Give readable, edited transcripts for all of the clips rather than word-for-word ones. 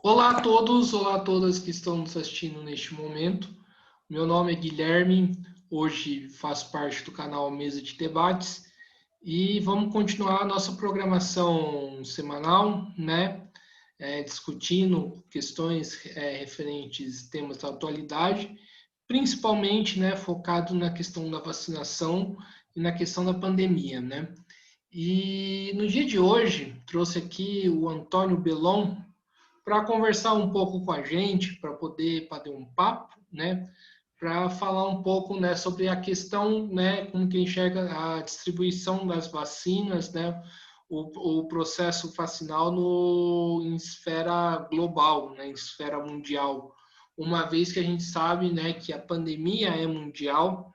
Olá a todos, olá a todas que estão nos assistindo neste momento. Meu nome é Guilherme, hoje faço parte do canal Mesa de Debates e vamos continuar a nossa programação semanal, né? Discutindo questões referentes a temas da atualidade, principalmente, né, focado na questão da vacinação e na questão da pandemia, né? E no dia de hoje trouxe aqui o Antônio Belon para conversar um pouco com a gente, para poder bater um papo, né? Para falar um pouco, né, sobre a questão, né, como que enxerga a distribuição das vacinas, né, o processo vacinal em esfera global, né, em esfera mundial. Uma vez que a gente sabe, né, que a pandemia é mundial,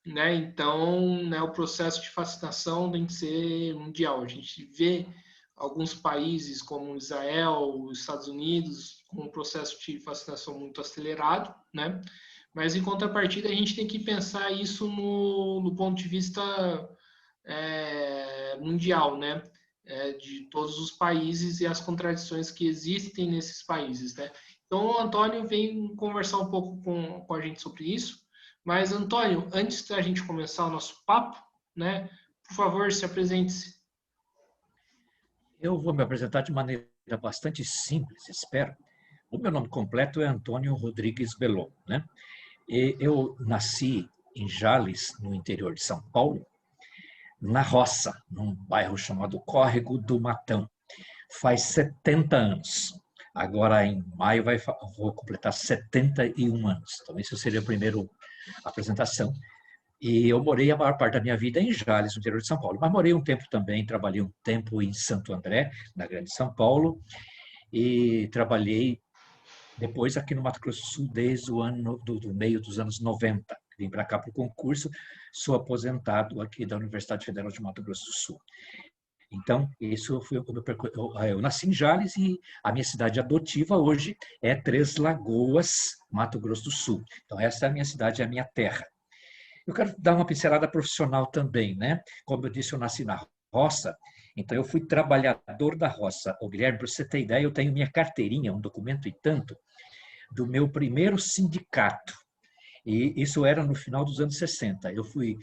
né, então, né, o processo de vacinação tem que ser mundial. A gente vê alguns países como Israel, os Estados Unidos, com um processo de vacinação muito acelerado, né? Mas em contrapartida a gente tem que pensar isso no ponto de vista mundial, né? De todos os países e as contradições que existem nesses países, né? Então o Antônio vem conversar um pouco com a gente sobre isso. Mas Antônio, antes da gente começar o nosso papo, né? Por favor, se apresente-se. Eu vou me apresentar de maneira bastante simples, espero. O meu nome completo é Antônio Rodrigues Belon, né? Eu nasci em Jales, no interior de São Paulo, na roça, num bairro chamado Córrego do Matão. Faz 70 anos. Agora, em maio, vou completar 71 anos. Então, esse seria a primeira apresentação. E eu morei a maior parte da minha vida em Jales, no interior de São Paulo. Mas morei um tempo também, trabalhei um tempo em Santo André, na Grande São Paulo, e trabalhei depois aqui no Mato Grosso do Sul desde o ano do meio dos anos 90. Vim para cá para o concurso, sou aposentado aqui da Universidade Federal de Mato Grosso do Sul. Então, isso foi o meu percurso. Eu nasci em Jales e a minha cidade adotiva hoje é Três Lagoas, Mato Grosso do Sul. Então, essa é a minha cidade, é a minha terra. Eu quero dar uma pincelada profissional também, né? Como eu disse, eu nasci na roça, então eu fui trabalhador da roça. Ô, Guilherme, para você ter ideia, eu tenho minha carteirinha, um documento e tanto, do meu primeiro sindicato. E isso era no final dos anos 60. Eu fui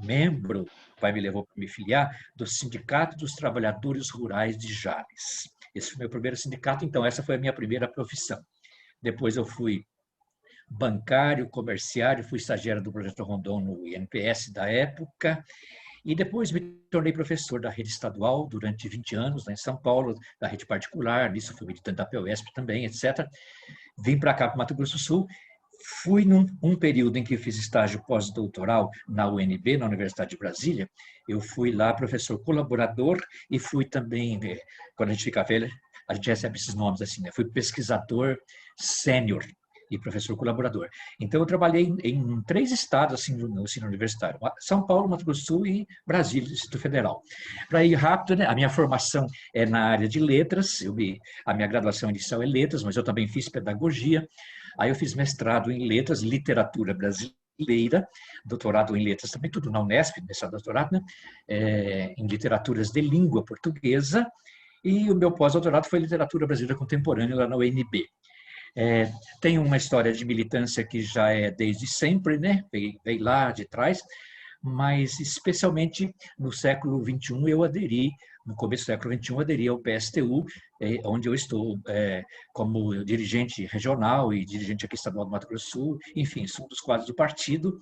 membro, o pai me levou para me filiar, do Sindicato dos Trabalhadores Rurais de Jales. Esse foi o meu primeiro sindicato, então essa foi a minha primeira profissão. Depois eu fui bancário, comerciário, fui estagiário do Projeto Rondon no INPS da época, e depois me tornei professor da rede estadual durante 20 anos, né, em São Paulo, da rede particular, nisso fui militante da PUESP também, etc. Vim para cá, para o Mato Grosso do Sul, fui num período em que fiz estágio pós-doutoral na UNB, na Universidade de Brasília, eu fui lá professor colaborador e fui também, quando a gente fica velho, a gente recebe esses nomes assim, né? Fui pesquisador sênior e professor colaborador. Então, eu trabalhei em 3 estados assim, no ensino universitário: São Paulo, Mato Grosso do Sul e Brasília, Distrito Federal. Para ir rápido, né? A minha formação é na área de letras, a minha graduação inicial é letras, mas eu também fiz pedagogia. Aí eu fiz mestrado em letras, literatura brasileira, doutorado em letras também, tudo na Unesp, nesse doutorado, né? Em literaturas de língua portuguesa, e o meu pós-doutorado foi em literatura brasileira contemporânea lá na UNB. Tem uma história de militância que já é desde sempre, né? Veio lá de trás, mas especialmente no século XXI eu aderi, no começo do século XXI, aderi ao PSTU, onde eu estou como dirigente regional e dirigente aqui estadual do Mato Grosso do Sul, enfim, sou um dos quadros do partido,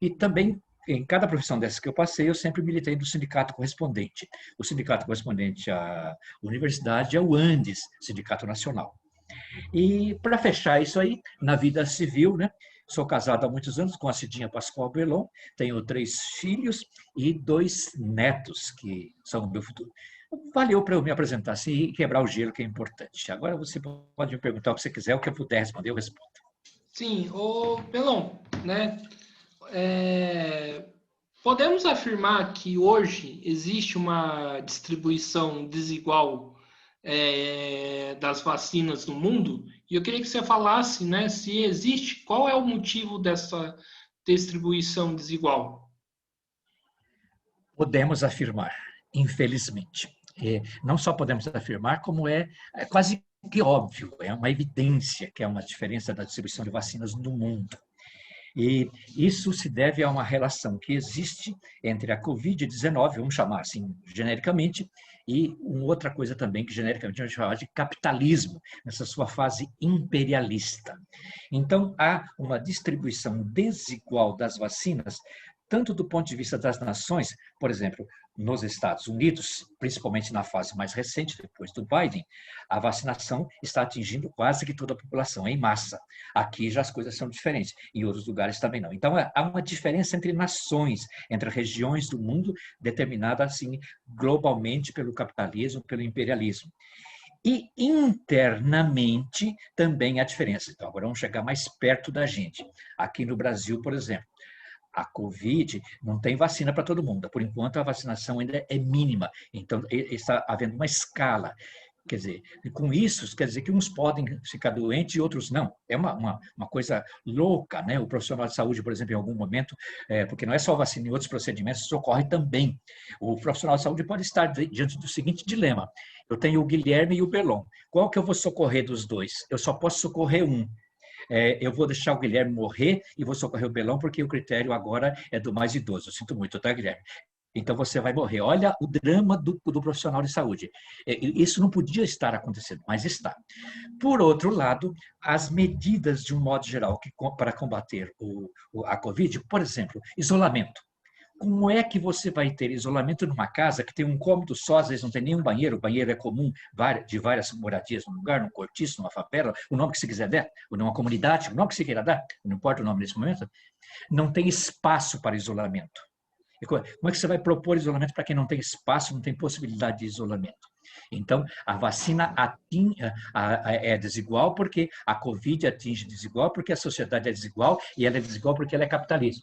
e também em cada profissão dessa que eu passei, eu sempre militei no sindicato correspondente. O sindicato correspondente à universidade é o ANDES, Sindicato Nacional. E para fechar isso aí, na vida civil, né? Sou casado há muitos anos com a Cidinha Pascoal Belon, tenho 3 filhos e 2 netos, que são o meu futuro. Valeu para eu me apresentar assim e quebrar o gelo, que é importante. Agora você pode me perguntar o que você quiser, o que eu puder responder, eu respondo. Sim, o Belon, né? Podemos afirmar que hoje existe uma distribuição desigual das vacinas no mundo? E eu queria que você falasse, né, se existe, qual é o motivo dessa distribuição desigual? Podemos afirmar, infelizmente. Não só podemos afirmar, como é quase que óbvio, é uma evidência que é uma diferença da distribuição de vacinas no mundo. E isso se deve a uma relação que existe entre a Covid-19, vamos chamar assim genericamente, e uma outra coisa também que genericamente a gente chama de capitalismo, nessa sua fase imperialista. Então, há uma distribuição desigual das vacinas, tanto do ponto de vista das nações, por exemplo, nos Estados Unidos, principalmente na fase mais recente, depois do Biden, a vacinação está atingindo quase que toda a população, em massa. Aqui já as coisas são diferentes, em outros lugares também não. Então, há uma diferença entre nações, entre regiões do mundo, determinada, assim, globalmente pelo capitalismo, pelo imperialismo. E internamente também há diferença. Então, agora vamos chegar mais perto da gente. Aqui no Brasil, por exemplo, a Covid não tem vacina para todo mundo. Por enquanto, a vacinação ainda é mínima. Então, está havendo uma escala. Quer dizer, com isso, quer dizer que uns podem ficar doentes e outros não. É uma coisa louca, né? O profissional de saúde, por exemplo, em algum momento, porque não é só vacina, em outros procedimentos isso ocorre também. O profissional de saúde pode estar diante do seguinte dilema. Eu tenho o Guilherme e o Belon. Qual que eu vou socorrer dos dois? Eu só posso socorrer um. Eu vou deixar o Guilherme morrer e vou socorrer o Belão, porque o critério agora é do mais idoso. Eu sinto muito, tá, Guilherme? Então você vai morrer. Olha o drama do profissional de saúde. Isso não podia estar acontecendo, mas está. Por outro lado, as medidas, de um modo geral, para combater a Covid, por exemplo, isolamento. Como é que você vai ter isolamento numa casa que tem um cômodo só, às vezes não tem nenhum banheiro, o banheiro é comum de várias moradias num lugar, num cortiço, numa favela, o nome que se quiser dar, ou numa comunidade, o nome que se queira dar, não importa o nome nesse momento, não tem espaço para isolamento. Como é que você vai propor isolamento para quem não tem espaço, não tem possibilidade de isolamento? Então, a vacina é desigual porque a Covid atinge desigual, porque a sociedade é desigual, e ela é desigual porque ela é capitalismo.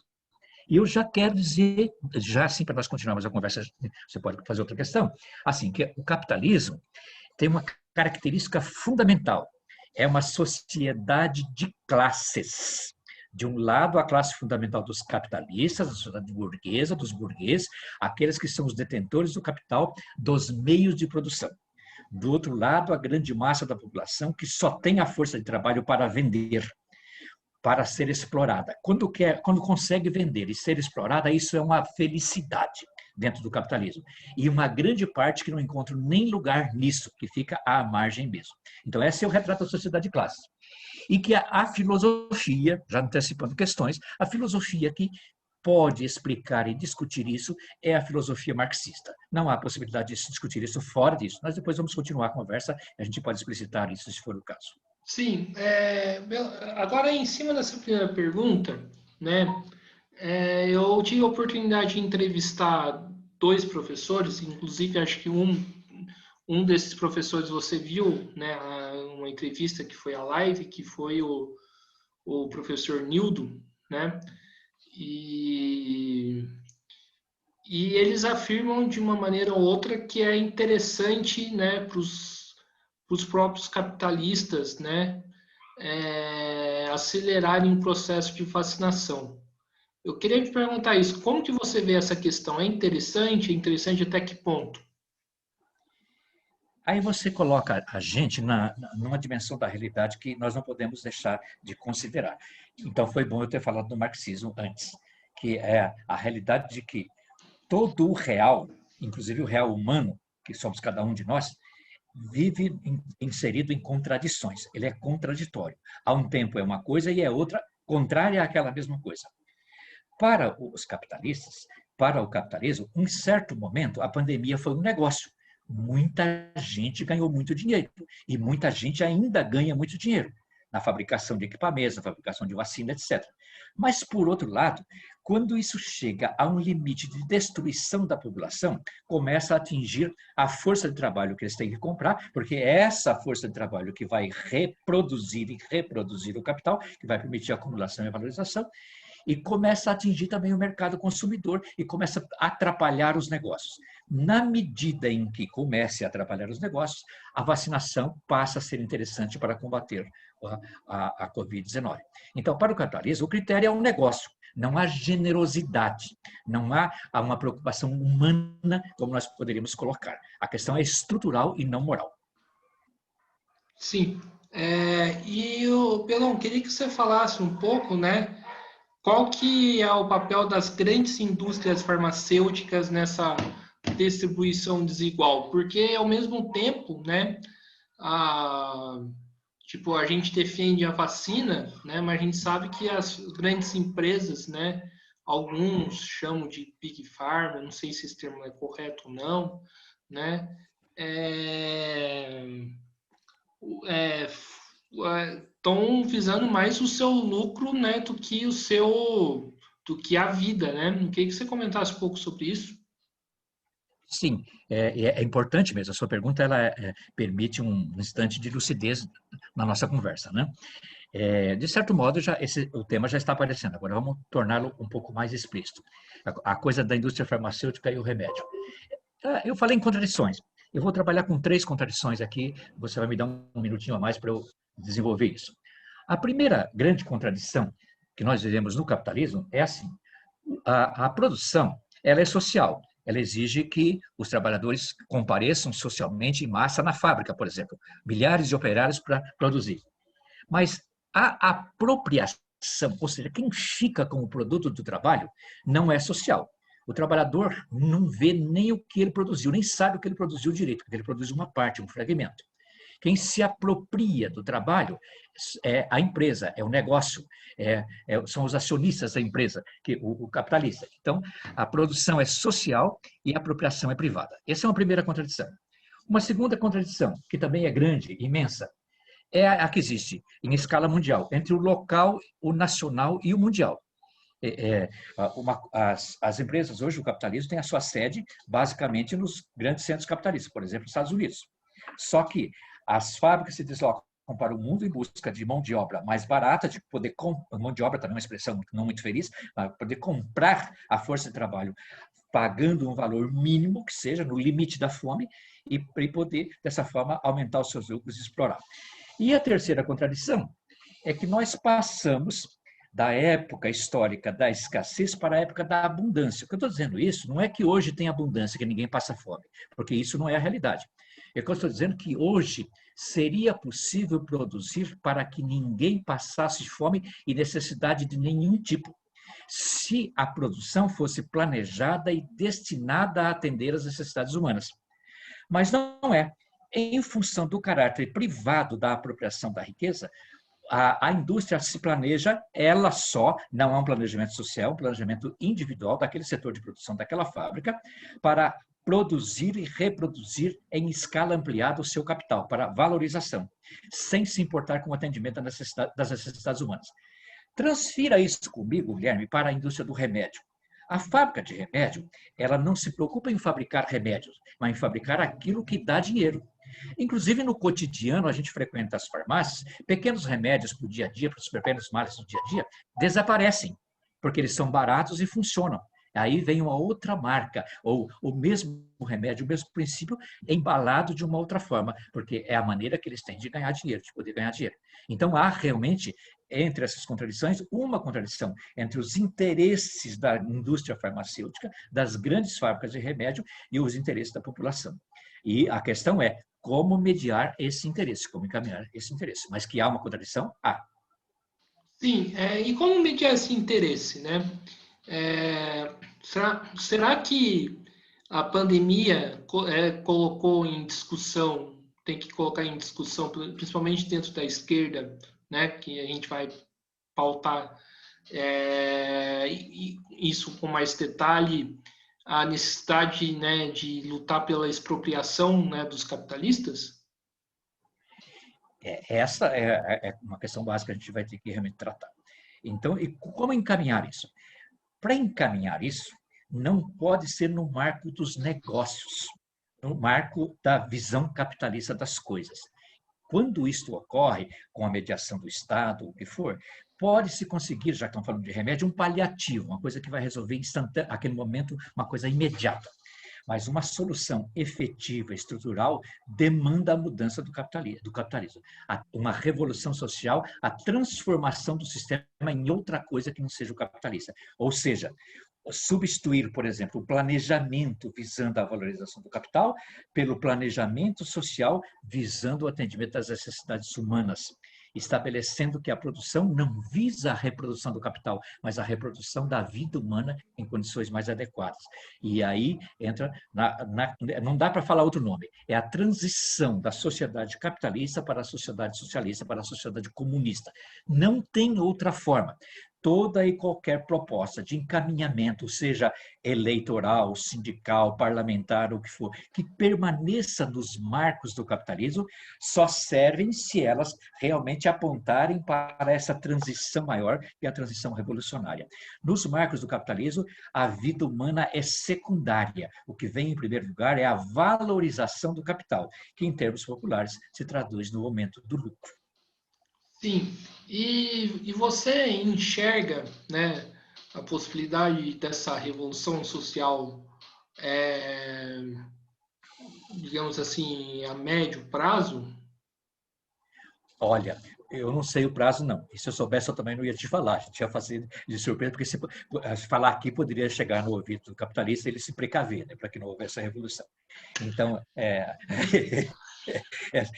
E eu já quero dizer, já assim, para nós continuarmos a conversa, você pode fazer outra questão, assim, que o capitalismo tem uma característica fundamental, é uma sociedade de classes. De um lado, a classe fundamental dos capitalistas, da sociedade burguesa, dos burgueses, aqueles que são os detentores do capital, dos meios de produção. Do outro lado, a grande massa da população que só tem a força de trabalho para vender, para ser explorada. Quando consegue vender e ser explorada, isso é uma felicidade dentro do capitalismo. E uma grande parte que não encontra nem lugar nisso, que fica à margem mesmo. Então, esse é o retrato da sociedade de classes. E que a filosofia, já antecipando questões, a filosofia que pode explicar e discutir isso é a filosofia marxista. Não há possibilidade de se discutir isso fora disso. Nós depois vamos continuar a conversa, a gente pode explicitar isso se for o caso. Sim, agora em cima dessa primeira pergunta, né, eu tive a oportunidade de entrevistar dois professores, inclusive acho que um desses professores você viu, né, uma entrevista que foi a live, que foi o professor Nildo, né, e eles afirmam de uma maneira ou outra que é interessante, né, para os próprios capitalistas, né, acelerarem o processo de vacinação. Eu queria te perguntar isso, como que você vê essa questão? É interessante? É interessante até que ponto? Aí você coloca a gente numa dimensão da realidade que nós não podemos deixar de considerar. Então, foi bom eu ter falado do marxismo antes, que é a realidade de que todo o real, inclusive o real humano, que somos cada um de nós, vive inserido em contradições. Ele é contraditório. Há um tempo é uma coisa e é outra contrária àquela mesma coisa. Para os capitalistas, para o capitalismo, em certo momento, a pandemia foi um negócio. Muita gente ganhou muito dinheiro e muita gente ainda ganha muito dinheiro na fabricação de equipamentos, na fabricação de vacina, etc. Mas, por outro lado, quando isso chega a um limite de destruição da população, começa a atingir a força de trabalho que eles têm que comprar, porque é essa força de trabalho que vai reproduzir e reproduzir o capital, que vai permitir a acumulação e a valorização, e começa a atingir também o mercado consumidor e começa a atrapalhar os negócios. Na medida em que comece a atrapalhar os negócios, a vacinação passa a ser interessante para combater a Covid-19. Então, para o capitalismo, o critério é um negócio. Não há generosidade, não há uma preocupação humana, como nós poderíamos colocar. A questão é estrutural e não moral. Sim. E eu, Pelão, queria que você falasse um pouco, né? Qual que é o papel das grandes indústrias farmacêuticas nessa distribuição desigual? Porque ao mesmo tempo, né, a, tipo, a gente defende a vacina, né, mas a gente sabe que as grandes empresas, né, alguns chamam de Big Pharma, não sei se esse termo é correto ou não, né, é, estão visando mais o seu lucro, né, do que a vida, né? Eu queria que você comentasse um pouco sobre isso. Sim, é importante mesmo. A sua pergunta ela permite um instante de lucidez na nossa conversa, né? De certo modo, o tema já está aparecendo. Agora vamos torná-lo um pouco mais explícito. A coisa da indústria farmacêutica e o remédio. Eu falei em contradições. Eu vou trabalhar com 3 contradições aqui. Você vai me dar um minutinho a mais para eu desenvolver isso. A primeira grande contradição que nós vivemos no capitalismo é assim: a produção ela é social. Ela exige que os trabalhadores compareçam socialmente em massa na fábrica, por exemplo, milhares de operários para produzir. Mas a apropriação, ou seja, quem fica com o produto do trabalho, não é social. O trabalhador não vê nem o que ele produziu, nem sabe o que ele produziu direito, porque ele produz uma parte, um fragmento. Quem se apropria do trabalho é a empresa, é o negócio, são os acionistas da empresa, o capitalista. Então, a produção é social e a apropriação é privada. Essa é uma primeira contradição. Uma segunda contradição, que também é grande, imensa, é a que existe em escala mundial, entre o local, o nacional e o mundial. As empresas hoje, o capitalismo, tem a sua sede basicamente nos grandes centros capitalistas, por exemplo, nos Estados Unidos. Só que as fábricas se deslocam para o mundo em busca de mão de obra mais barata, de poder mão de obra também é uma expressão não muito feliz, mas poder comprar a força de trabalho pagando um valor mínimo que seja no limite da fome e poder dessa forma aumentar os seus lucros e explorar. E a terceira contradição é que nós passamos da época histórica da escassez para a época da abundância. O que eu estou dizendo isso não é que hoje tem abundância, que ninguém passa fome, porque isso não é a realidade. É que eu estou dizendo que hoje seria possível produzir para que ninguém passasse fome e necessidade de nenhum tipo, se a produção fosse planejada e destinada a atender às necessidades humanas. Mas não é. Em função do caráter privado da apropriação da riqueza, a indústria se planeja, ela só, não é um planejamento social, é um planejamento individual daquele setor de produção daquela fábrica, para produzir e reproduzir em escala ampliada o seu capital, para valorização, sem se importar com o atendimento das necessidades humanas. Transfira isso comigo, Guilherme, para a indústria do remédio. A fábrica de remédio, ela não se preocupa em fabricar remédios, mas em fabricar aquilo que dá dinheiro. Inclusive, no cotidiano, a gente frequenta as farmácias, pequenos remédios para o dia a dia, para os pequenos males do dia a dia, desaparecem, porque eles são baratos e funcionam. Aí vem uma outra marca, ou o mesmo remédio, o mesmo princípio, embalado de uma outra forma, porque é a maneira que eles têm de ganhar dinheiro, de poder ganhar dinheiro. Então, há realmente, entre essas contradições, uma contradição entre os interesses da indústria farmacêutica, das grandes fábricas de remédio e os interesses da população. E a questão é como mediar esse interesse, como encaminhar esse interesse. Mas que há uma contradição? Há. Sim, e como mediar esse interesse, né? Será que a pandemia colocou em discussão, tem que colocar em discussão, principalmente dentro da esquerda, né? Que a gente vai pautar isso com mais detalhe, a necessidade, né, de lutar pela expropriação, né, dos capitalistas? Essa é uma questão básica que a gente vai ter que realmente tratar. Então, e como encaminhar isso? Para encaminhar isso, não pode ser no marco dos negócios, no marco da visão capitalista das coisas. Quando isto ocorre, com a mediação do Estado, o que for, pode-se conseguir, já que estamos falando de remédio, um paliativo, uma coisa que vai resolver instantâneo, naquele momento, uma coisa imediata. Mas uma solução efetiva, estrutural, demanda a mudança do capitalismo, uma revolução social, a transformação do sistema em outra coisa que não seja o capitalista. Ou seja, substituir, por exemplo, o planejamento visando a valorização do capital pelo planejamento social visando o atendimento às necessidades humanas, estabelecendo que a produção não visa a reprodução do capital, mas a reprodução da vida humana em condições mais adequadas. E aí entra, não dá para falar outro nome, é a transição da sociedade capitalista para a sociedade socialista, para a sociedade comunista. Não tem outra forma. Toda e qualquer proposta de encaminhamento, seja eleitoral, sindical, parlamentar, o que for, que permaneça nos marcos do capitalismo, só servem se elas realmente apontarem para essa transição maior, que é a transição revolucionária. Nos marcos do capitalismo, a vida humana é secundária. O que vem em primeiro lugar é a valorização do capital, que em termos populares se traduz no aumento do lucro. Sim, e você enxerga, né, a possibilidade dessa revolução social, é, digamos assim, a médio prazo? Olha, eu não sei o prazo, não. E se eu soubesse, eu também não ia te falar. A gente ia fazer de surpresa, porque se falar aqui poderia chegar no ouvido do capitalista e ele se precaver, né, para que não houvesse a revolução. Então,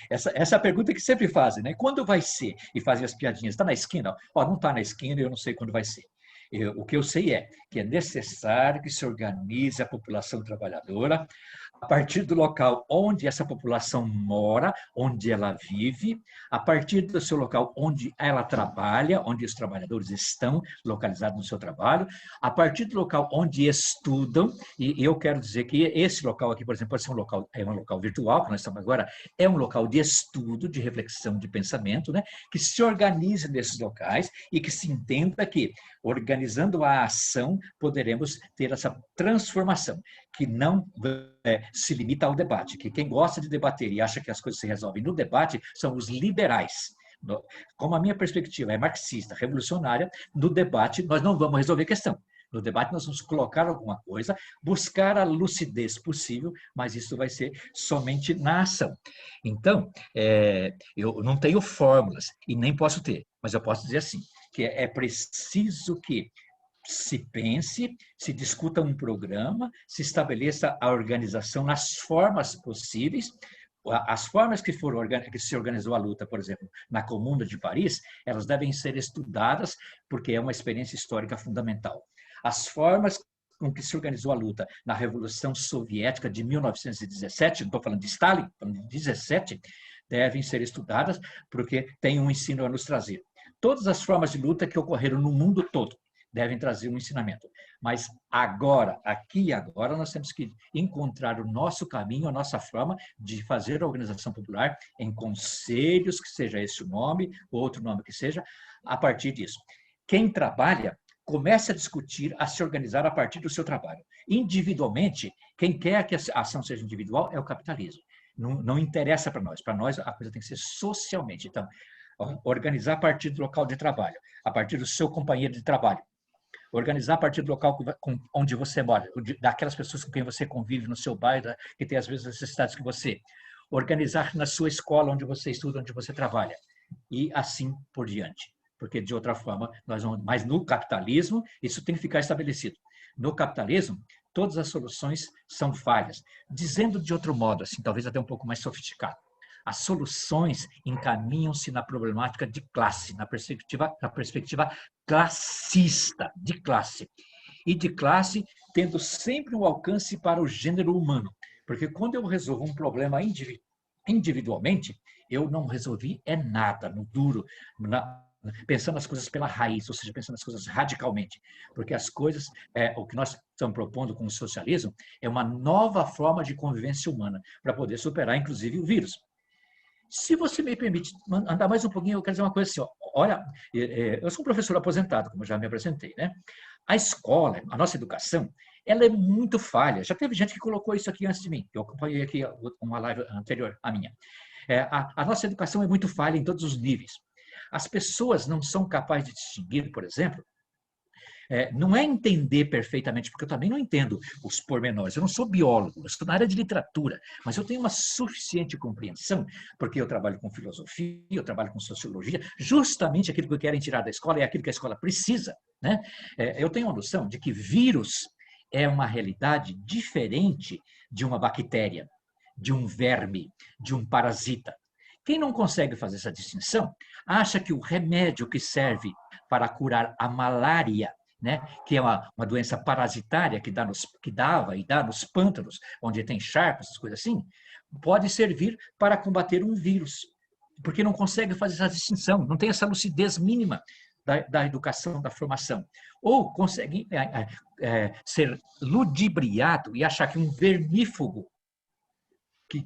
essa é a pergunta que sempre fazem, né? Quando vai ser? E fazem as piadinhas. Está na esquina? Ó, não está na esquina, eu não sei quando vai ser. O que eu sei é que é necessário que se organize a população trabalhadora a partir do local onde essa população mora, onde ela vive, a partir do seu local onde ela trabalha, onde os trabalhadores estão localizados no seu trabalho, a partir do local onde estudam, e eu quero dizer que esse local aqui, por exemplo, pode ser um local virtual, que nós estamos agora, é um local de estudo, de reflexão, de pensamento, né, que se organize nesses locais e que se entenda que, organizando a ação, poderemos ter essa transformação, que não se limita ao debate, que quem gosta de debater e acha que as coisas se resolvem no debate são os liberais. Como a minha perspectiva é marxista, revolucionária, no debate nós não vamos resolver a questão. No debate nós vamos colocar alguma coisa, buscar a lucidez possível, mas isso vai ser somente na ação. Então, eu não tenho fórmulas e nem posso ter, mas eu posso dizer assim, que é preciso que se pense, se discuta um programa, se estabeleça a organização nas formas possíveis. As formas que se organizou a luta, por exemplo, na Comuna de Paris, elas devem ser estudadas porque é uma experiência histórica fundamental. As formas com que se organizou a luta na Revolução Soviética de 1917, não estou falando de Stalin, estou falando de 17, devem ser estudadas porque tem um ensino a nos trazer. Todas as formas de luta que ocorreram no mundo todo devem trazer um ensinamento. Mas agora, aqui e agora, nós temos que encontrar o nosso caminho, a nossa forma de fazer a organização popular em conselhos, que seja esse o nome, outro nome que seja, a partir disso. Quem trabalha, comece a discutir, a se organizar a partir do seu trabalho. Individualmente, quem quer que a ação seja individual é o capitalismo. Não interessa para nós a coisa tem que ser socialmente. Então, organizar a partir do local de trabalho, a partir do seu companheiro de trabalho, organizar a partir do local onde você mora, daquelas pessoas com quem você convive no seu bairro, que tem as mesmas necessidades que você, organizar na sua escola, onde você estuda, onde você trabalha, e assim por diante. Porque, de outra forma, nós vamos... Mas no capitalismo, isso tem que ficar estabelecido. No capitalismo, todas as soluções são falhas. Dizendo de outro modo, assim, talvez até um pouco mais sofisticado, as soluções encaminham-se na problemática de classe, na perspectiva classista, de classe. E de classe tendo sempre um alcance para o gênero humano. Porque quando eu resolvo um problema individualmente, eu não resolvi nada, no duro, pensando as coisas pela raiz, ou seja, pensando as coisas radicalmente. Porque as coisas, o que nós estamos propondo com o socialismo, é uma nova forma de convivência humana, para poder superar, inclusive, o vírus. Se você me permite andar mais um pouquinho, eu quero dizer uma coisa assim, ó, olha, eu sou um professor aposentado, como já me apresentei, né? A escola, a nossa educação, ela é muito falha. Já teve gente que colocou isso aqui antes de mim, eu acompanhei aqui uma live anterior à minha. A nossa educação é muito falha em todos os níveis. As pessoas não são capazes de distinguir, por exemplo, não é entender perfeitamente, porque eu também não entendo os pormenores. Eu não sou biólogo, eu estou na área de literatura, mas eu tenho uma suficiente compreensão, porque eu trabalho com filosofia, eu trabalho com sociologia, justamente aquilo que querem tirar da escola é aquilo que a escola precisa. né? Eu tenho a noção de que vírus é uma realidade diferente de uma bactéria, de um verme, de um parasita. Quem não consegue fazer essa distinção, acha que o remédio que serve para curar a malária, né, que é uma doença parasitária que dava e dá nos pântanos, onde tem charcos, essas coisas assim, pode servir para combater um vírus, porque não consegue fazer essa distinção, não tem essa lucidez mínima da educação, da formação. Ou consegue ser ludibriado e achar que um vermífugo que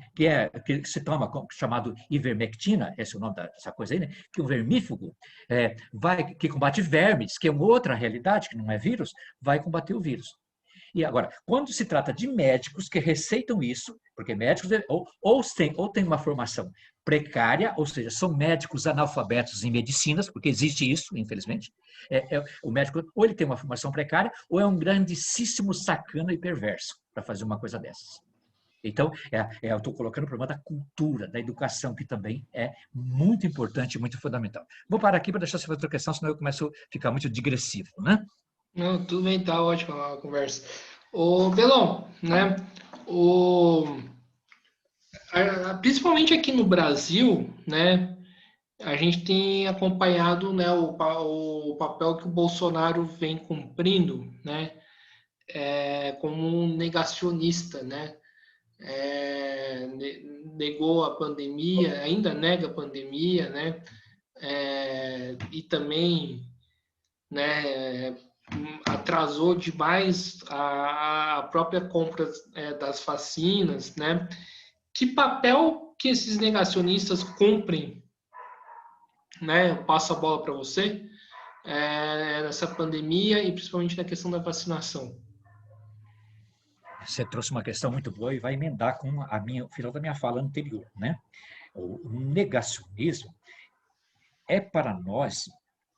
se toma, chamado ivermectina, esse é o nome dessa coisa aí, né? Que o vermífugo que combate vermes, que é uma outra realidade, que não é vírus, vai combater o vírus. E agora, quando se trata de médicos que receitam isso, porque médicos ou têm uma formação precária, ou seja, são médicos analfabetos em medicinas, porque existe isso, infelizmente. O médico, ou ele tem uma formação precária, ou é um grandíssimo sacana e perverso para fazer uma coisa dessas. Então, eu estou colocando o problema da cultura, da educação, que também é muito importante e muito fundamental. Vou parar aqui para deixar você fazer outra questão, senão eu começo a ficar muito digressivo, né? Não, tudo bem, tá ótima a conversa. Ô, Belon, né? Principalmente aqui no Brasil, né? A gente tem acompanhado, né, o papel que o Bolsonaro vem cumprindo, né? Como um negacionista, né? Negou a pandemia, ainda nega a pandemia, né? E também, né, atrasou demais a própria compra das vacinas, né? Que papel que esses negacionistas cumprem, né? Eu passo a bola para você, nessa pandemia e principalmente na questão da vacinação. Você trouxe uma questão muito boa e vai emendar com o final da minha fala anterior, né? O negacionismo é para nós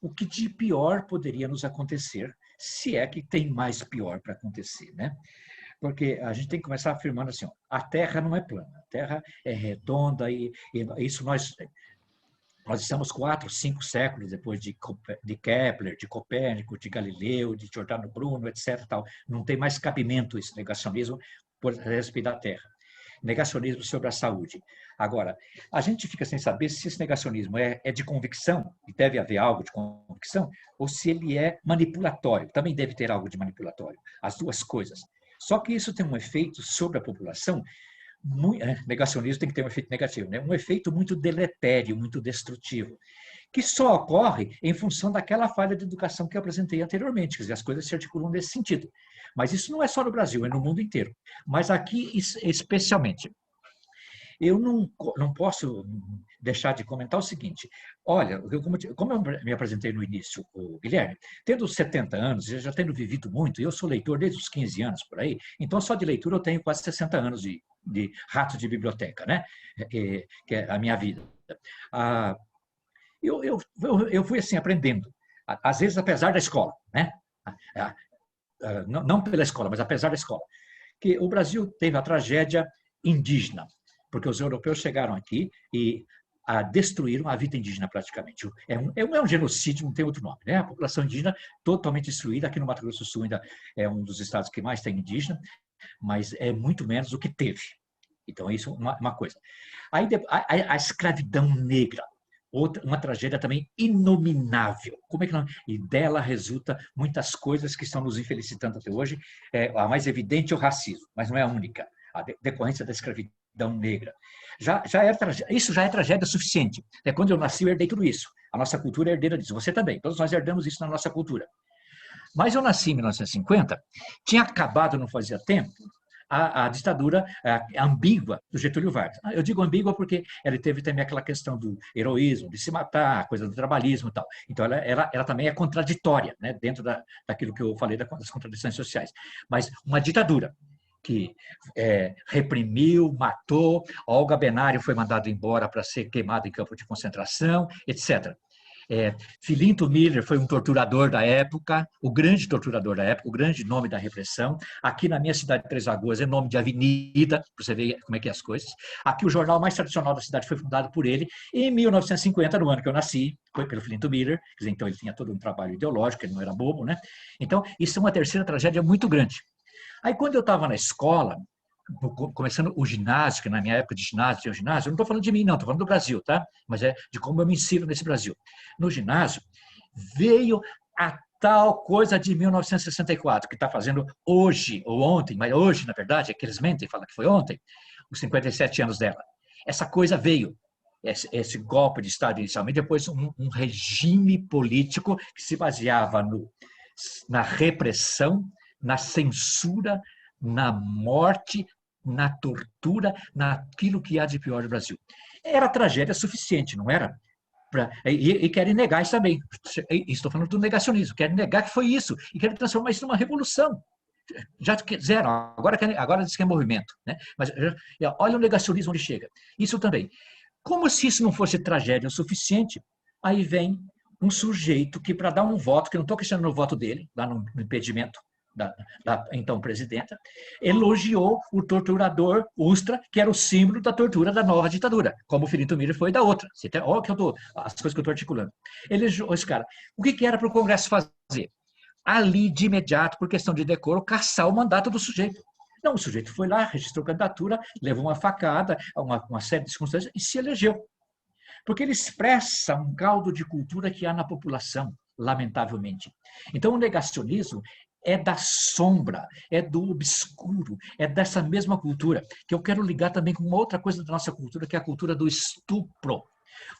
o que de pior poderia nos acontecer, se é que tem mais pior para acontecer, né? Porque a gente tem que começar afirmando assim, ó, a Terra não é plana, a Terra é redonda e isso nós estamos 4, 5 séculos depois de Kepler, de Copérnico, de Galileu, de Giordano Bruno, etc. Tal. Não tem mais cabimento esse negacionismo por respeito da Terra. Negacionismo sobre a saúde. Agora, a gente fica sem saber se esse negacionismo é de convicção, e deve haver algo de convicção, ou se ele é manipulatório, também deve ter algo de manipulatório, as duas coisas. Só que isso tem um efeito sobre a população, negacionismo tem que ter um efeito negativo, né? Um efeito muito deletério, muito destrutivo, que só ocorre em função daquela falha de educação que eu apresentei anteriormente, quer dizer, as coisas se articulam nesse sentido. Mas isso não é só no Brasil, é no mundo inteiro. Mas aqui, especialmente, eu não posso deixar de comentar o seguinte, olha, como eu me apresentei no início, o Guilherme, tendo 70 anos, já tendo vivido muito, eu sou leitor desde os 15 anos por aí, então só de leitura eu tenho quase 60 anos de rato de biblioteca, né? Que é a minha vida. Eu fui assim aprendendo, às vezes apesar da escola, né? Não pela escola, mas apesar da escola, que o Brasil teve a tragédia indígena, porque os europeus chegaram aqui e destruíram a vida indígena praticamente. É um genocídio, não tem outro nome, né? A população indígena totalmente destruída, aqui no Mato Grosso do Sul ainda é um dos estados que mais tem indígena, mas é muito menos do que teve. Então, isso é uma coisa. Aí, a escravidão negra, uma tragédia também inominável. Como é que não? E dela resulta muitas coisas que estão nos infelicitando até hoje. A mais evidente é o racismo, mas não é a única. A decorrência da escravidão negra. Isso já é tragédia suficiente. Quando eu nasci, eu herdei tudo isso. A nossa cultura é herdeira disso. Você também. Todos nós herdamos isso na nossa cultura. Mas eu nasci em 1950, tinha acabado, não fazia tempo, a ditadura ambígua do Getúlio Vargas. Eu digo ambígua porque ele teve também aquela questão do heroísmo, de se matar, a coisa do trabalhismo e tal. Então, ela também é contraditória, né, dentro daquilo que eu falei das contradições sociais. Mas uma ditadura que reprimiu, matou, Olga Benário foi mandado embora para ser queimado em campo de concentração, etc. Filinto Miller foi um torturador da época, o grande torturador da época, o grande nome da repressão. Aqui na minha cidade de Três Lagoas é nome de avenida, para você ver como é que é as coisas. Aqui o jornal mais tradicional da cidade foi fundado por ele em 1950, no ano que eu nasci, foi pelo Filinto Miller, quer dizer, então ele tinha todo um trabalho ideológico, ele não era bobo, né? Então, isso é uma terceira tragédia muito grande. Aí, quando eu estava na escola, começando o ginásio, que na minha época de ginásio tinha o ginásio, eu não estou falando de mim, não, estou falando do Brasil, tá? Mas é de como eu me ensino nesse Brasil. No ginásio, veio a tal coisa de 1964, que está fazendo hoje, ou ontem, mas hoje, na verdade, é que eles mentem, falam que foi ontem, os 57 anos dela. Essa coisa veio, esse golpe de Estado inicialmente, depois um regime político que se baseava na repressão, na censura, na morte, na tortura, naquilo que há de pior no Brasil. Era tragédia suficiente, não era? E querem negar isso também. Estou falando do negacionismo. Querem negar que foi isso. E querem transformar isso numa revolução. Já quiseram, agora diz que é movimento. Né? Mas olha o negacionismo onde chega. Isso também. Como se isso não fosse tragédia o suficiente, aí vem um sujeito que, para dar um voto, que eu não estou questionando o voto dele, lá no impedimento, da então presidenta, elogiou o torturador Ustra, que era o símbolo da tortura da nova ditadura, como o Filinto Miller foi da outra. Olha as coisas que eu estou articulando. Elogiou esse cara. O que era para o Congresso fazer? Ali, de imediato, por questão de decoro, caçar o mandato do sujeito. Não, o sujeito foi lá, registrou candidatura, levou uma facada, uma série de circunstâncias e se elegeu. Porque ele expressa um caldo de cultura que há na população, lamentavelmente. Então, o negacionismo é da sombra, é do obscuro, é dessa mesma cultura, que eu quero ligar também com uma outra coisa da nossa cultura, que é a cultura do estupro.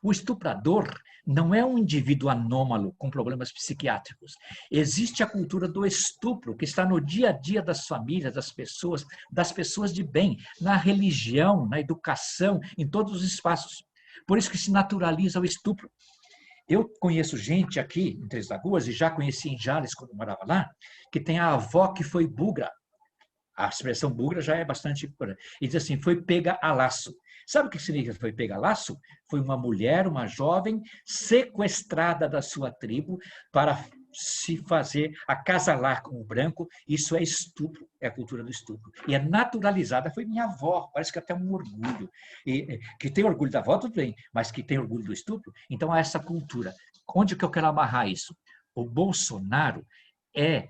O estuprador não é um indivíduo anômalo com problemas psiquiátricos. Existe a cultura do estupro, que está no dia a dia das famílias, das pessoas de bem, na religião, na educação, em todos os espaços. Por isso que se naturaliza o estupro. Eu conheço gente aqui em Três Lagoas, e já conheci em Jales, quando eu morava lá, que tem a avó que foi bugra. A expressão bugra já é bastante... E diz assim, foi pega a laço. Sabe o que significa foi pega a laço? Foi uma mulher, uma jovem, sequestrada da sua tribo para se fazer, acasalar com o branco. Isso é estupro, é a cultura do estupro. E é naturalizada, foi minha avó, parece que até um orgulho. E, que tem orgulho da avó, tudo bem, mas que tem orgulho do estupro, então há essa cultura. Onde que eu quero amarrar isso? O Bolsonaro é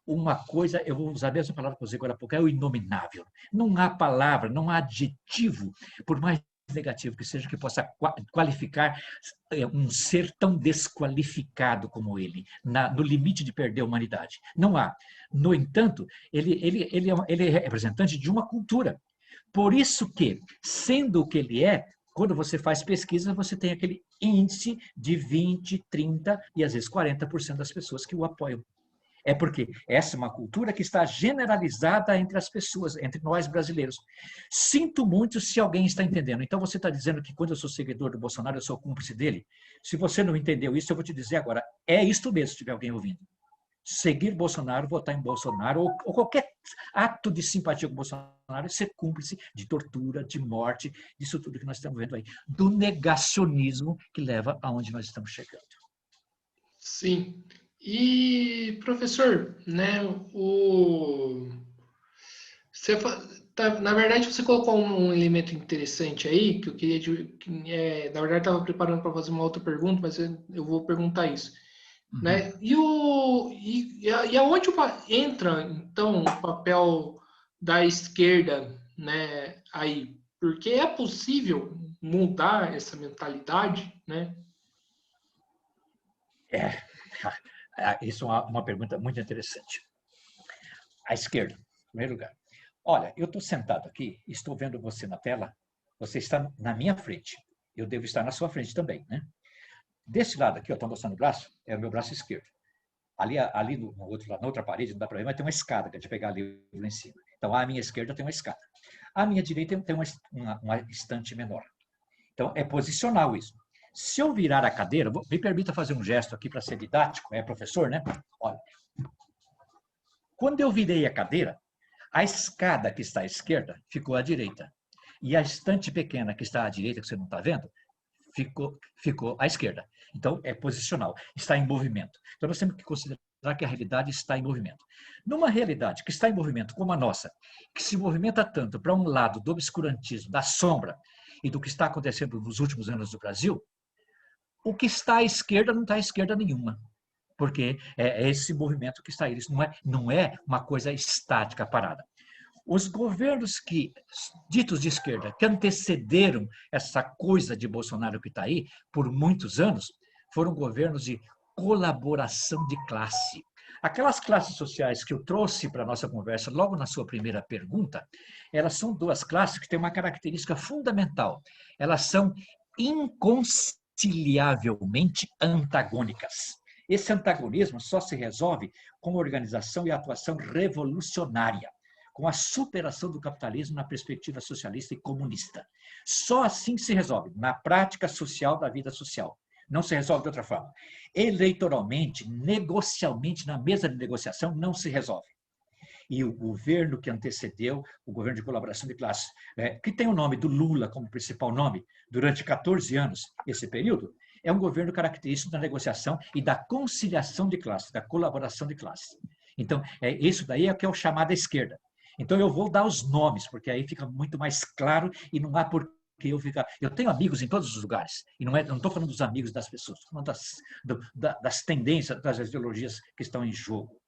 uma coisa, eu vou usar a mesma palavra que eu usei agora há pouco, é o inominável. Não há palavra, não há adjetivo, por mais negativo que seja, que possa qualificar um ser tão desqualificado como ele, no limite de perder a humanidade. Não há. No entanto, ele é representante de uma cultura. Por isso que, sendo o que ele é, quando você faz pesquisa, você tem aquele índice de 20, 30 e às vezes 40% das pessoas que o apoiam. É porque essa é uma cultura que está generalizada entre as pessoas, entre nós brasileiros. Sinto muito se alguém está entendendo. Então, você está dizendo que quando eu sou seguidor do Bolsonaro, eu sou cúmplice dele? Se você não entendeu isso, eu vou te dizer agora. É isto mesmo, se tiver alguém ouvindo. Seguir Bolsonaro, votar em Bolsonaro, ou qualquer ato de simpatia com Bolsonaro, é ser cúmplice de tortura, de morte, disso tudo que nós estamos vendo aí. Do negacionismo que leva aonde nós estamos chegando. Sim. E, professor, né, na verdade, você colocou um elemento interessante aí, que eu queria, na verdade, estava preparando para fazer uma outra pergunta, mas eu vou perguntar isso. Uhum. Né? E aonde entra, então, o papel da esquerda, né, aí? Porque é possível mudar essa mentalidade, né? Isso é uma pergunta muito interessante. A esquerda, em primeiro lugar. Olha, eu estou sentado aqui, estou vendo você na tela, você está na minha frente, eu devo estar na sua frente também, né? Desse lado aqui, estou mostrando o braço, é o meu braço esquerdo. Ali no outro lado, na outra parede, não dá para ver, mas tem uma escada que é de pegar ali em cima. Então, à minha esquerda tem uma escada. À minha direita tem uma estante menor. Então, é posicional isso. Se eu virar a cadeira, me permita fazer um gesto aqui para ser didático, é professor, né? Olha. Quando eu virei a cadeira, a escada que está à esquerda ficou à direita. E a estante pequena que está à direita, que você não está vendo, ficou à esquerda. Então, é posicional, está em movimento. Então, nós temos que considerar que a realidade está em movimento. Numa realidade que está em movimento como a nossa, que se movimenta tanto para um lado do obscurantismo, da sombra e do que está acontecendo nos últimos anos do Brasil, o que está à esquerda não está à esquerda nenhuma, porque é esse movimento que está aí. Isso não é uma coisa estática, parada. Os governos ditos de esquerda, que antecederam essa coisa de Bolsonaro que está aí por muitos anos, foram governos de colaboração de classe. Aquelas classes sociais que eu trouxe para a nossa conversa logo na sua primeira pergunta, elas são duas classes que têm uma característica fundamental. Elas são inconciliavelmente antagônicas. Esse antagonismo só se resolve com organização e atuação revolucionária, com a superação do capitalismo na perspectiva socialista e comunista. Só assim se resolve, na prática social da vida social. Não se resolve de outra forma. Eleitoralmente, negocialmente, na mesa de negociação, não se resolve. E o governo que antecedeu, o governo de colaboração de classe, que tem o nome do Lula como principal nome, durante 14 anos, esse período, é um governo característico da negociação e da conciliação de classe, da colaboração de classe. Então, isso daí é o que é o chamado esquerda. Então, eu vou dar os nomes, porque aí fica muito mais claro e não há por que eu ficar... Eu tenho amigos em todos os lugares, e não estou falando dos amigos das pessoas, estou falando das tendências, das ideologias que estão em jogo.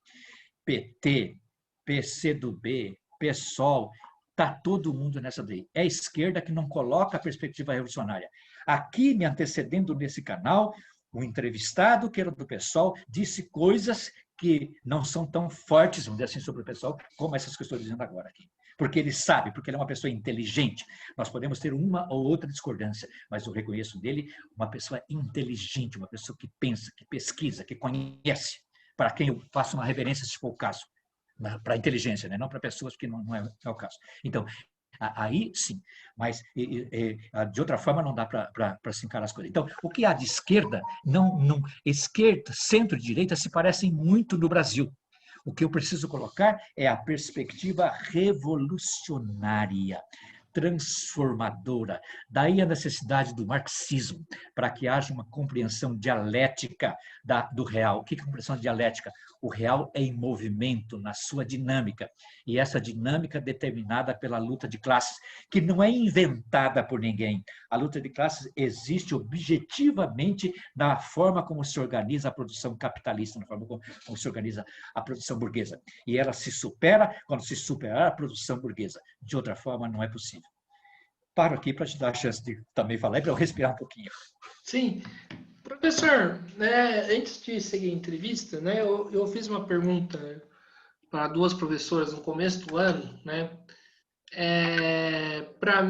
PT, PCdoB, PSOL, está todo mundo nessa daí. É a esquerda que não coloca a perspectiva revolucionária. Aqui, me antecedendo nesse canal, o entrevistado, que era do PSOL, disse coisas que não são tão fortes, vamos dizer assim, sobre o PSOL, como essas que eu estou dizendo agora aqui. Porque ele sabe, porque ele é uma pessoa inteligente. Nós podemos ter uma ou outra discordância, mas eu reconheço nele uma pessoa inteligente, uma pessoa que pensa, que pesquisa, que conhece, para quem eu faço uma reverência, se for o caso, para a inteligência, né? Não para pessoas que não é o caso. Então, aí sim, mas de outra forma não dá para se encarar as coisas. Então, o que há de esquerda, esquerda, centro e direita se parecem muito no Brasil. O que eu preciso colocar é a perspectiva revolucionária, transformadora. Daí a necessidade do marxismo, para que haja uma compreensão dialética do real. O que é compreensão dialética? O real é em movimento, na sua dinâmica. E essa dinâmica é determinada pela luta de classes, que não é inventada por ninguém. A luta de classes existe objetivamente na forma como se organiza a produção capitalista, na forma como se organiza a produção burguesa. E ela se supera quando se superar a produção burguesa. De outra forma, não é possível. Paro aqui para te dar a chance de também falar e para eu respirar um pouquinho. Sim. Professor, antes de seguir a entrevista, eu fiz uma pergunta para duas professoras no começo do ano, né? Para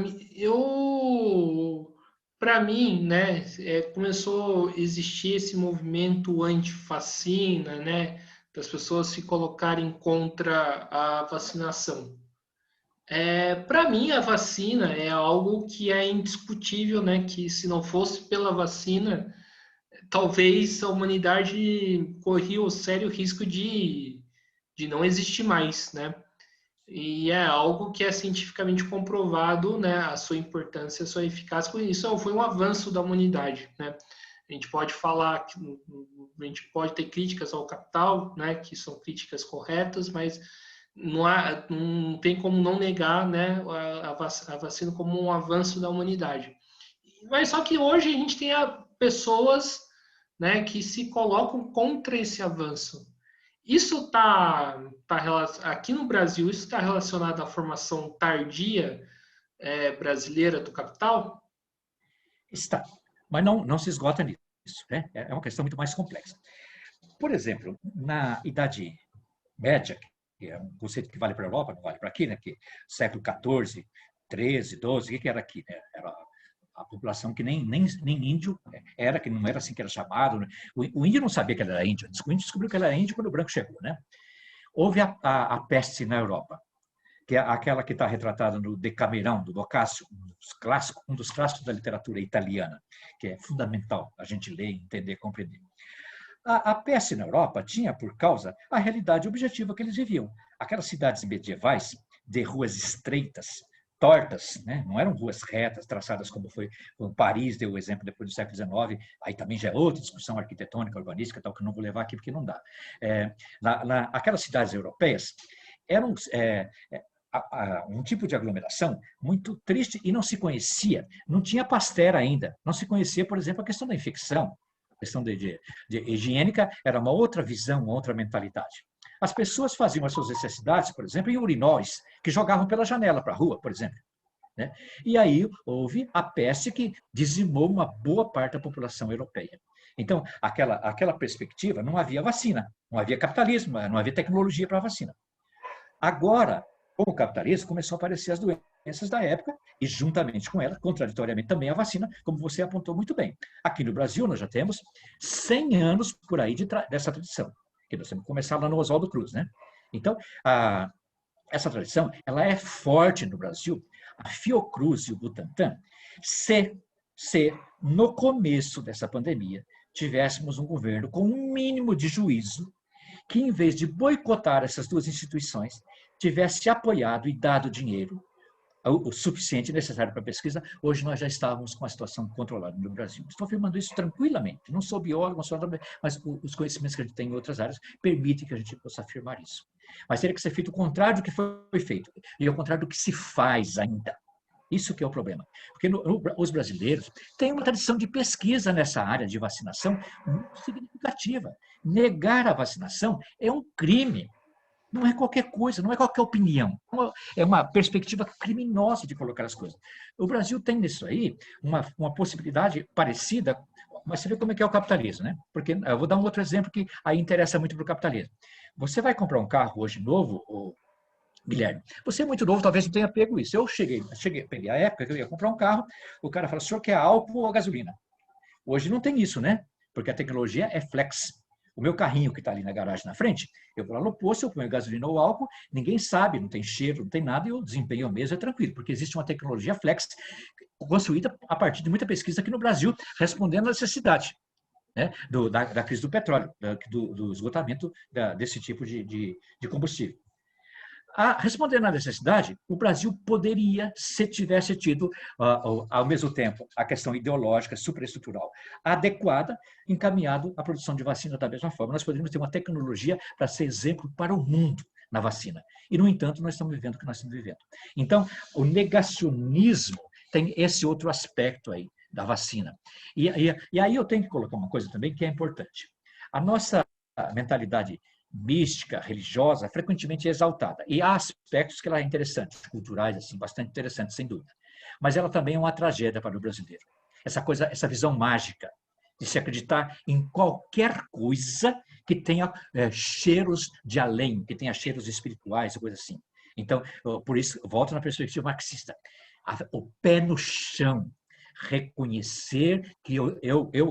mim, né, começou a existir esse movimento antifacina, né, das pessoas se colocarem contra a vacinação. Para mim, a vacina é algo que é indiscutível, né, que se não fosse pela vacina, talvez a humanidade corria o sério risco de não existir mais, né? E é algo que é cientificamente comprovado, né, a sua importância, a sua eficácia. Isso foi um avanço da humanidade, né? A gente pode falar, a gente pode ter críticas ao capital, né, que são críticas corretas, mas não tem como não negar, né, a vacina como um avanço da humanidade. Mas só que hoje a gente tem pessoas, né, que se colocam contra esse avanço. Isso está aqui no Brasil, isso está relacionado à formação tardia brasileira do capital? Está, mas não se esgota nisso, né? É uma questão muito mais complexa. Por exemplo, na Idade Média, que é um conceito que vale para a Europa, não vale para aqui, né? Que século XIV, XIII, XII, o que era aqui? Né? Era a população que nem índio era, que não era assim que era chamado. Né? O índio não sabia que ele era índio, o índio descobriu que ele era índio quando o branco chegou. Né? Houve a peste na Europa, que é aquela que está retratada no Decamerão, do Boccaccio, um dos clássicos da literatura italiana, que é fundamental a gente ler, entender, compreender. A peste na Europa tinha por causa a realidade objetiva que eles viviam. Aquelas cidades medievais, de ruas estreitas, tortas, né? Não eram ruas retas, traçadas como foi Paris, deu o exemplo depois do século XIX, aí também já é outra discussão arquitetônica, urbanística, tal, que eu não vou levar aqui porque não dá. Aquelas cidades europeias eram um tipo de aglomeração muito triste e não se conhecia, não tinha Pasteur ainda, não se conhecia, por exemplo, a questão da infecção, a questão de higiênica era uma outra visão, uma outra mentalidade. As pessoas faziam as suas necessidades, por exemplo, em urinóis, que jogavam pela janela para a rua, por exemplo. Né? E aí houve a peste que dizimou uma boa parte da população europeia. Então, aquela perspectiva, não havia vacina, não havia capitalismo, não havia tecnologia para a vacina. Agora, com o capitalismo, começou a aparecer as doenças da época e, juntamente com ela, contraditoriamente, também a vacina, como você apontou muito bem. Aqui no Brasil, nós já temos 100 anos por aí dessa tradição, que nós temos que começar lá no Oswaldo Cruz, né? Então, essa tradição, ela é forte no Brasil. A Fiocruz e o Butantan, se no começo dessa pandemia tivéssemos um governo com um mínimo de juízo, que em vez de boicotar essas duas instituições, tivesse apoiado e dado dinheiro, o suficiente necessário para a pesquisa, hoje nós já estávamos com a situação controlada no Brasil. Estou afirmando isso tranquilamente, não sou biólogo, não sou nada, mas os conhecimentos que a gente tem em outras áreas permitem que a gente possa afirmar isso. Mas teria que ser feito o contrário do que foi feito, e ao contrário do que se faz ainda. Isso que é o problema. Porque os brasileiros têm uma tradição de pesquisa nessa área de vacinação muito significativa. Negar a vacinação é um crime. Não é qualquer coisa, não é qualquer opinião. É uma perspectiva criminosa de colocar as coisas. O Brasil tem nisso aí uma possibilidade parecida, mas você vê como é que é o capitalismo, né? Porque eu vou dar um outro exemplo que aí interessa muito para o capitalismo. Você vai comprar um carro hoje novo, Guilherme, você é muito novo, talvez não tenha pego isso. Eu peguei a época que eu ia comprar um carro, o cara fala, o senhor quer álcool ou gasolina? Hoje não tem isso, né? Porque a tecnologia é flex. O meu carrinho que está ali na garagem na frente, eu vou lá no posto, eu ponho gasolina ou álcool, ninguém sabe, não tem cheiro, não tem nada, e o desempenho mesmo é tranquilo, porque existe uma tecnologia flex construída a partir de muita pesquisa aqui no Brasil, respondendo à necessidade, né, da crise do petróleo, do esgotamento desse tipo de combustível. Respondendo à necessidade, o Brasil poderia, se tivesse tido, ao mesmo tempo, a questão ideológica, superestrutural adequada, encaminhado à produção de vacina da mesma forma. Nós poderíamos ter uma tecnologia para ser exemplo para o mundo na vacina. E, no entanto, nós estamos vivendo o que nós estamos vivendo. Então, o negacionismo tem esse outro aspecto aí da vacina. E aí eu tenho que colocar uma coisa também que é importante. A nossa mentalidade mística, religiosa, frequentemente exaltada. E há aspectos que ela é interessante, culturais, assim, bastante interessantes, sem dúvida. Mas ela também é uma tragédia para o brasileiro. Essa visão mágica de se acreditar em qualquer coisa que tenha cheiros de além, que tenha cheiros espirituais, coisa assim. Então, por isso, volto na perspectiva marxista. O pé no chão, reconhecer que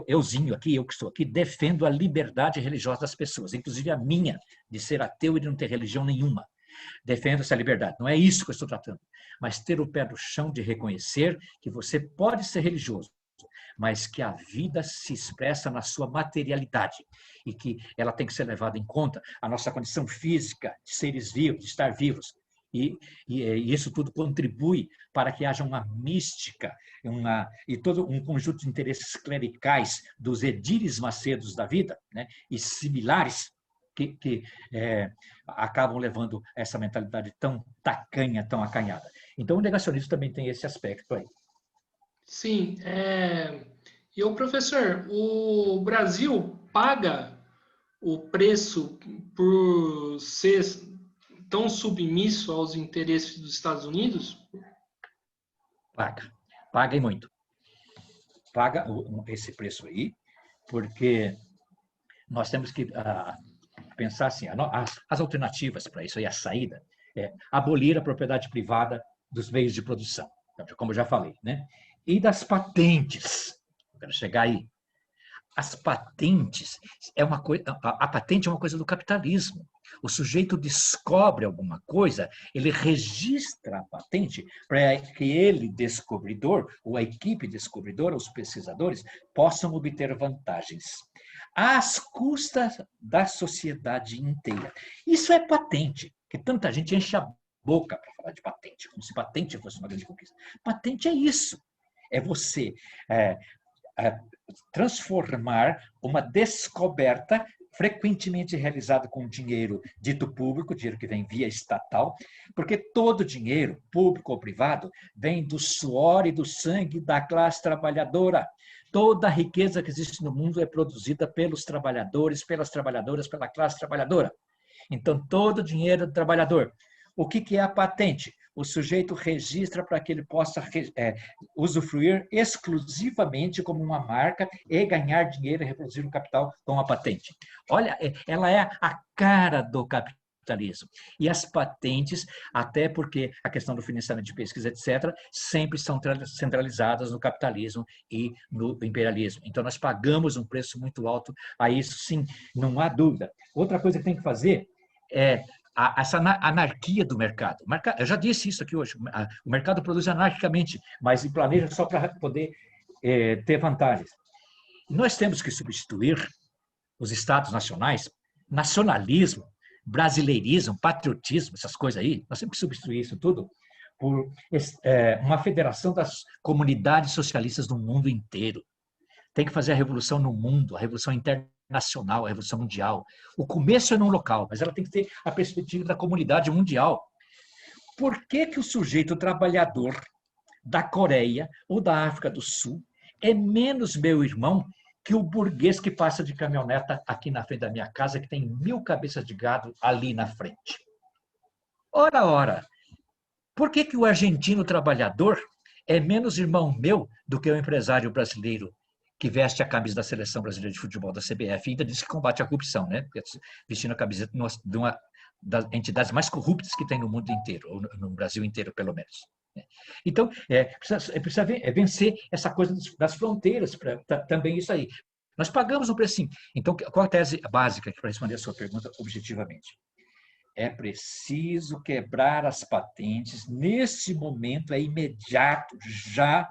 euzinho aqui, eu que estou aqui, defendo a liberdade religiosa das pessoas, inclusive a minha, de ser ateu e de não ter religião nenhuma. Defendo essa liberdade. Não é isso que eu estou tratando. Mas ter o pé no chão de reconhecer que você pode ser religioso, mas que a vida se expressa na sua materialidade e que ela tem que ser levada em conta, a nossa condição física de seres vivos, de estar vivos. E isso tudo contribui para que haja uma mística e todo um conjunto de interesses clericais dos edires macedos da vida, né, e similares que acabam levando essa mentalidade tão tacanha, tão acanhada. Então, o negacionismo também tem esse aspecto aí. Sim. E o professor, o Brasil paga o preço por ser tão submisso aos interesses dos Estados Unidos? Paga e muito. Paga esse preço aí, porque nós temos que pensar assim, as alternativas para isso aí, a saída, é abolir a propriedade privada dos meios de produção, como eu já falei, né? E das patentes, eu quero chegar aí. As patentes a patente é uma coisa do capitalismo. O sujeito descobre alguma coisa, ele registra a patente para que ele, descobridor, ou a equipe descobridora, os pesquisadores, possam obter vantagens às custas da sociedade inteira. Isso é patente, que tanta gente enche a boca para falar de patente, como se patente fosse uma grande conquista. Patente é isso. É você transformar uma descoberta frequentemente realizada com dinheiro dito público, dinheiro que vem via estatal, porque todo dinheiro, público ou privado, vem do suor e do sangue da classe trabalhadora. Toda a riqueza que existe no mundo é produzida pelos trabalhadores, pelas trabalhadoras, pela classe trabalhadora. Então, todo o dinheiro do trabalhador. O que é a patente? O sujeito registra para que ele possa usufruir exclusivamente como uma marca e ganhar dinheiro e reproduzir o capital com a patente. Olha, ela é a cara do capitalismo. E as patentes, até porque a questão do financiamento de pesquisa, etc., sempre são centralizadas no capitalismo e no imperialismo. Então, nós pagamos um preço muito alto a isso, sim, não há dúvida. Outra coisa que tem que fazer é essa anarquia do mercado. Eu já disse isso aqui hoje. O mercado produz anarquicamente, mas planeja só para poder ter vantagens. Nós temos que substituir os estados nacionais, nacionalismo, brasileirismo, patriotismo, essas coisas aí. Nós temos que substituir isso tudo por uma federação das comunidades socialistas do mundo inteiro. Tem que fazer a revolução no mundo, a revolução internacional, a revolução mundial. O começo é num local, mas ela tem que ter a perspectiva da comunidade mundial. Por que o sujeito trabalhador da Coreia ou da África do Sul é menos meu irmão que o burguês que passa de caminhoneta aqui na frente da minha casa, que tem 1000 cabeças de gado ali na frente? Ora, por que o argentino trabalhador é menos irmão meu do que o empresário brasileiro que veste a camisa da Seleção Brasileira de Futebol, da CBF, e ainda diz que combate a corrupção, né? Vestindo a camiseta de uma das entidades mais corruptas que tem no mundo inteiro, ou no Brasil inteiro, pelo menos. Então, precisa vencer essa coisa das fronteiras, também isso aí. Nós pagamos um precinho. Então, qual a tese básica para responder a sua pergunta objetivamente? É preciso quebrar as patentes. Nesse momento, é imediato, já,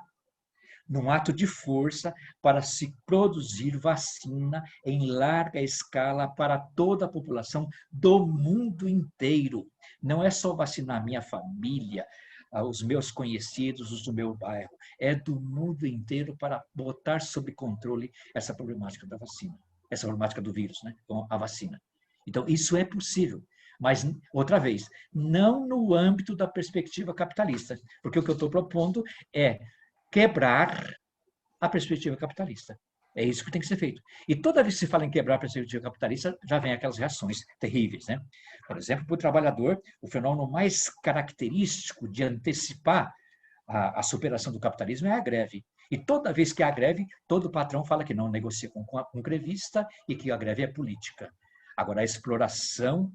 num ato de força, para se produzir vacina em larga escala para toda a população do mundo inteiro. Não é só vacinar minha família, os meus conhecidos, os do meu bairro. É do mundo inteiro para botar sob controle essa problemática da vacina, essa problemática do vírus, né, com a vacina. Então, isso é possível. Mas, outra vez, não no âmbito da perspectiva capitalista, porque o que eu estou propondo é quebrar a perspectiva capitalista. É isso que tem que ser feito. E toda vez que se fala em quebrar a perspectiva capitalista, já vem aquelas reações terríveis, né? Por exemplo, para o trabalhador, o fenômeno mais característico de antecipar a superação do capitalismo é a greve. E toda vez que há greve, todo patrão fala que não negocia com um grevista e que a greve é política. Agora, a exploração,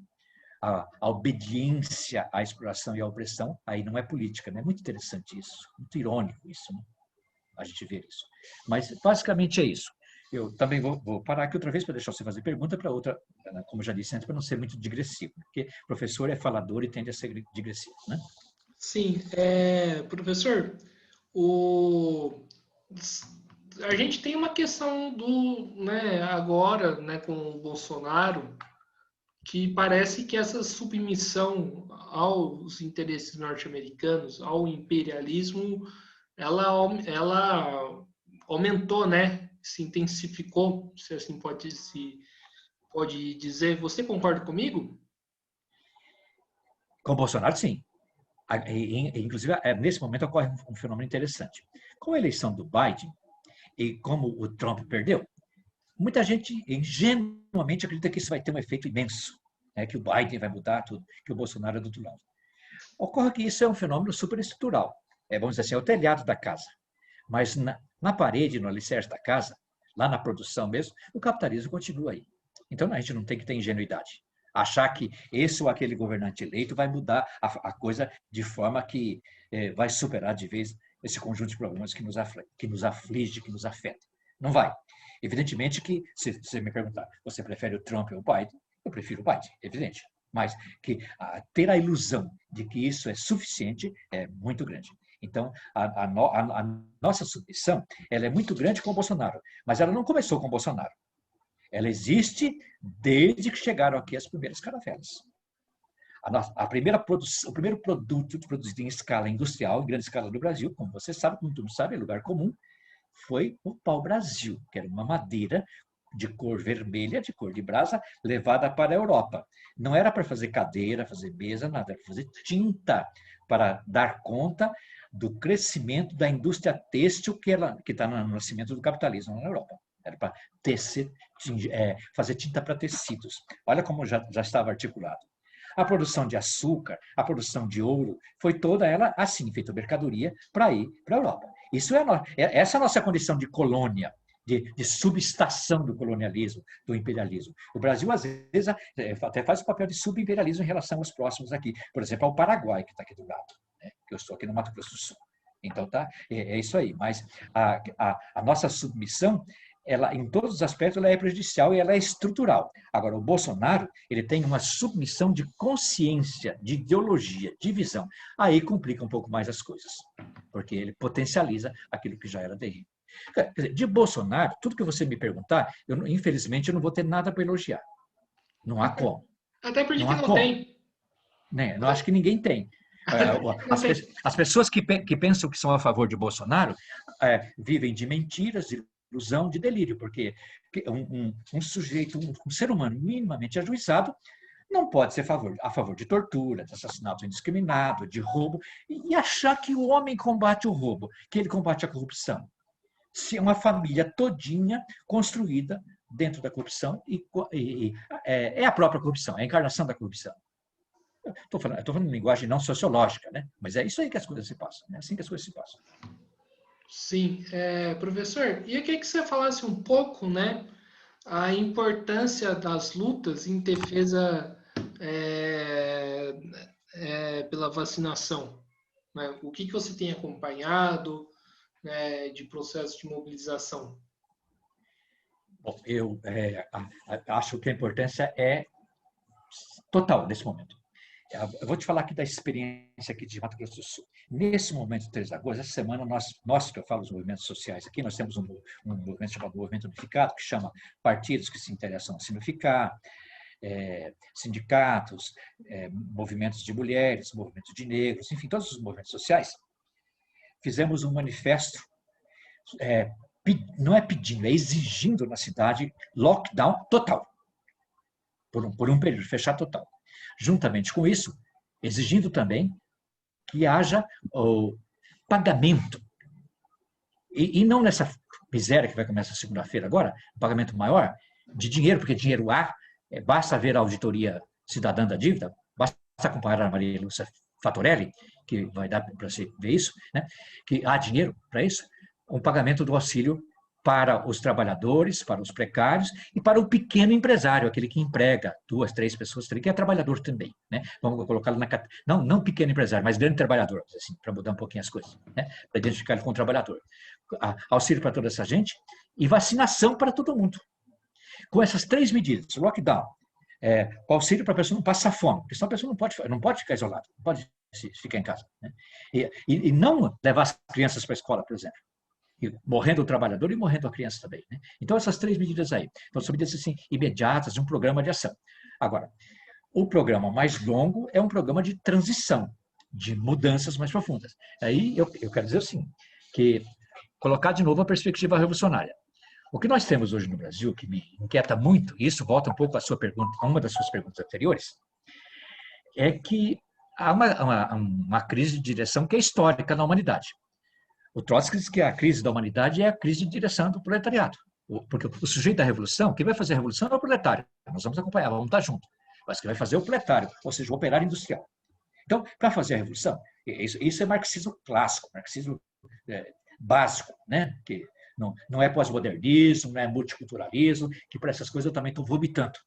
a obediência à exploração e à opressão, aí não é política, né? É muito interessante isso, muito irônico isso, né? A gente ver isso. Mas, basicamente, é isso. Eu também vou parar aqui outra vez para deixar você fazer pergunta para outra, como eu já disse antes, para não ser muito digressivo, porque professor é falador e tende a ser digressivo, né? Sim, professor, a gente tem uma questão agora, né, com o Bolsonaro, que parece que essa submissão aos interesses norte-americanos, ao imperialismo, ela aumentou, né? Se intensificou, se assim pode dizer. Você concorda comigo? Com o Bolsonaro, sim. Inclusive, nesse momento ocorre um fenômeno interessante. Com a eleição do Biden, e como o Trump perdeu, muita gente ingenuamente acredita que isso vai ter um efeito imenso, né? Que o Biden vai mudar tudo, que o Bolsonaro é do outro lado. Ocorre que isso é um fenômeno superestrutural. Vamos dizer assim, é o telhado da casa. Mas na parede, no alicerce da casa, lá na produção mesmo, o capitalismo continua aí. Então, a gente não tem que ter ingenuidade. Achar que esse ou aquele governante eleito vai mudar a coisa de forma que vai superar de vez esse conjunto de problemas que nos aflige, que nos afeta. Não vai. Evidentemente que, se você me perguntar, você prefere o Trump ou o Biden? Eu prefiro o Biden, evidente. Mas ter a ilusão de que isso é suficiente é muito grande. Então, a nossa submissão ela é muito grande com o Bolsonaro, mas ela não começou com o Bolsonaro. Ela existe desde que chegaram aqui as primeiras caravelas. A primeira produção, o primeiro produto produzido em escala industrial, em grande escala no Brasil, como você sabe, como todo mundo sabe, é lugar comum, foi o pau-brasil, que era uma madeira de cor vermelha, de cor de brasa, levada para a Europa. Não era para fazer cadeira, fazer mesa, nada, era para fazer tinta, para dar conta do crescimento da indústria têxtil que está no nascimento do capitalismo na Europa. Era para fazer tinta para tecidos. Olha como já estava articulado. A produção de açúcar, a produção de ouro, foi toda ela assim, feita mercadoria para ir para a Europa. Essa é a nossa condição de colônia, de subestação do colonialismo, do imperialismo. O Brasil, às vezes, até faz o papel de subimperialismo em relação aos próximos aqui. Por exemplo, ao Paraguai, que está aqui do lado, né? Que eu estou aqui no Mato Grosso do Sul. Então, é isso aí. Mas a nossa submissão, ela, em todos os aspectos, ela é prejudicial e ela é estrutural. Agora, o Bolsonaro, ele tem uma submissão de consciência, de ideologia, de visão. Aí complica um pouco mais as coisas, porque ele potencializa aquilo que já era terrível. Quer dizer, de Bolsonaro, tudo que você me perguntar, infelizmente, eu não vou ter nada para elogiar. Não há como. Até porque não há não como. tem. Né? Eu acho que ninguém tem. As pessoas que pensam que são a favor de Bolsonaro vivem de mentiras, de ilusão, de delírio, porque um sujeito, um ser humano minimamente ajuizado, não pode ser a favor de tortura, de assassinato indiscriminado, de roubo, e achar que o homem combate o roubo, que ele combate a corrupção. Se é uma família todinha construída dentro da corrupção é a própria corrupção, é a encarnação da corrupção. Estou falando em linguagem não sociológica, né? Mas é isso aí que as coisas se passam, é assim que as coisas se passam. Sim, professor, e eu queria que você falasse um pouco, né, a importância das lutas em defesa pela vacinação, né? O que você tem acompanhado, né, de processo de mobilização? Bom, eu acho que a importância é total nesse momento. Eu vou te falar aqui da experiência aqui de Mato Grosso do Sul. Nesse momento, 3 de agosto, essa semana, nós que eu falo dos movimentos sociais aqui, nós temos um movimento chamado Movimento Unificado, que chama partidos que se interessam em se unificar, sindicatos, movimentos de mulheres, movimentos de negros, enfim, todos os movimentos sociais. Fizemos um manifesto, não é pedindo, é exigindo na cidade lockdown total, por um período, fechar total. Juntamente com isso, exigindo também que haja o pagamento, e não nessa miséria que vai começar segunda-feira agora, um pagamento maior de dinheiro, porque dinheiro há, basta ver a auditoria cidadã da dívida, basta acompanhar a Maria Lúcia Fatorelli, que vai dar para você ver isso, né? Que há dinheiro para isso, um pagamento do auxílio para os trabalhadores, para os precários e para o pequeno empresário, aquele que emprega 2, 3 pessoas, que é trabalhador também, né? Vamos colocá-lo não pequeno empresário, mas grande trabalhador, assim, para mudar um pouquinho as coisas, né? Para identificar ele como trabalhador. Auxílio para toda essa gente e vacinação para todo mundo. Com essas 3 medidas, lockdown, auxílio para a pessoa não passar fome, porque senão a pessoa não pode ficar isolada, não pode ficar em casa, né? E não levar as crianças para a escola, por exemplo. Morrendo o trabalhador e morrendo a criança também, né? Então, essas 3 medidas aí. Então, são medidas assim, imediatas, de um programa de ação. Agora, o programa mais longo é um programa de transição, de mudanças mais profundas. Aí, eu quero dizer assim, que colocar de novo a perspectiva revolucionária. O que nós temos hoje no Brasil, que me inquieta muito, e isso volta um pouco a uma das suas perguntas anteriores, é que há uma crise de direção que é histórica na humanidade. O Trotsky diz que a crise da humanidade é a crise de direção do proletariado. Porque o sujeito da revolução, quem vai fazer a revolução é o proletário. Nós vamos acompanhar, vamos estar juntos. Mas quem vai fazer é o proletário, ou seja, o operário industrial. Então, para fazer a revolução, isso é marxismo clássico, marxismo básico, né? Que não é pós-modernismo, não é multiculturalismo, que para essas coisas eu também estou vomitando.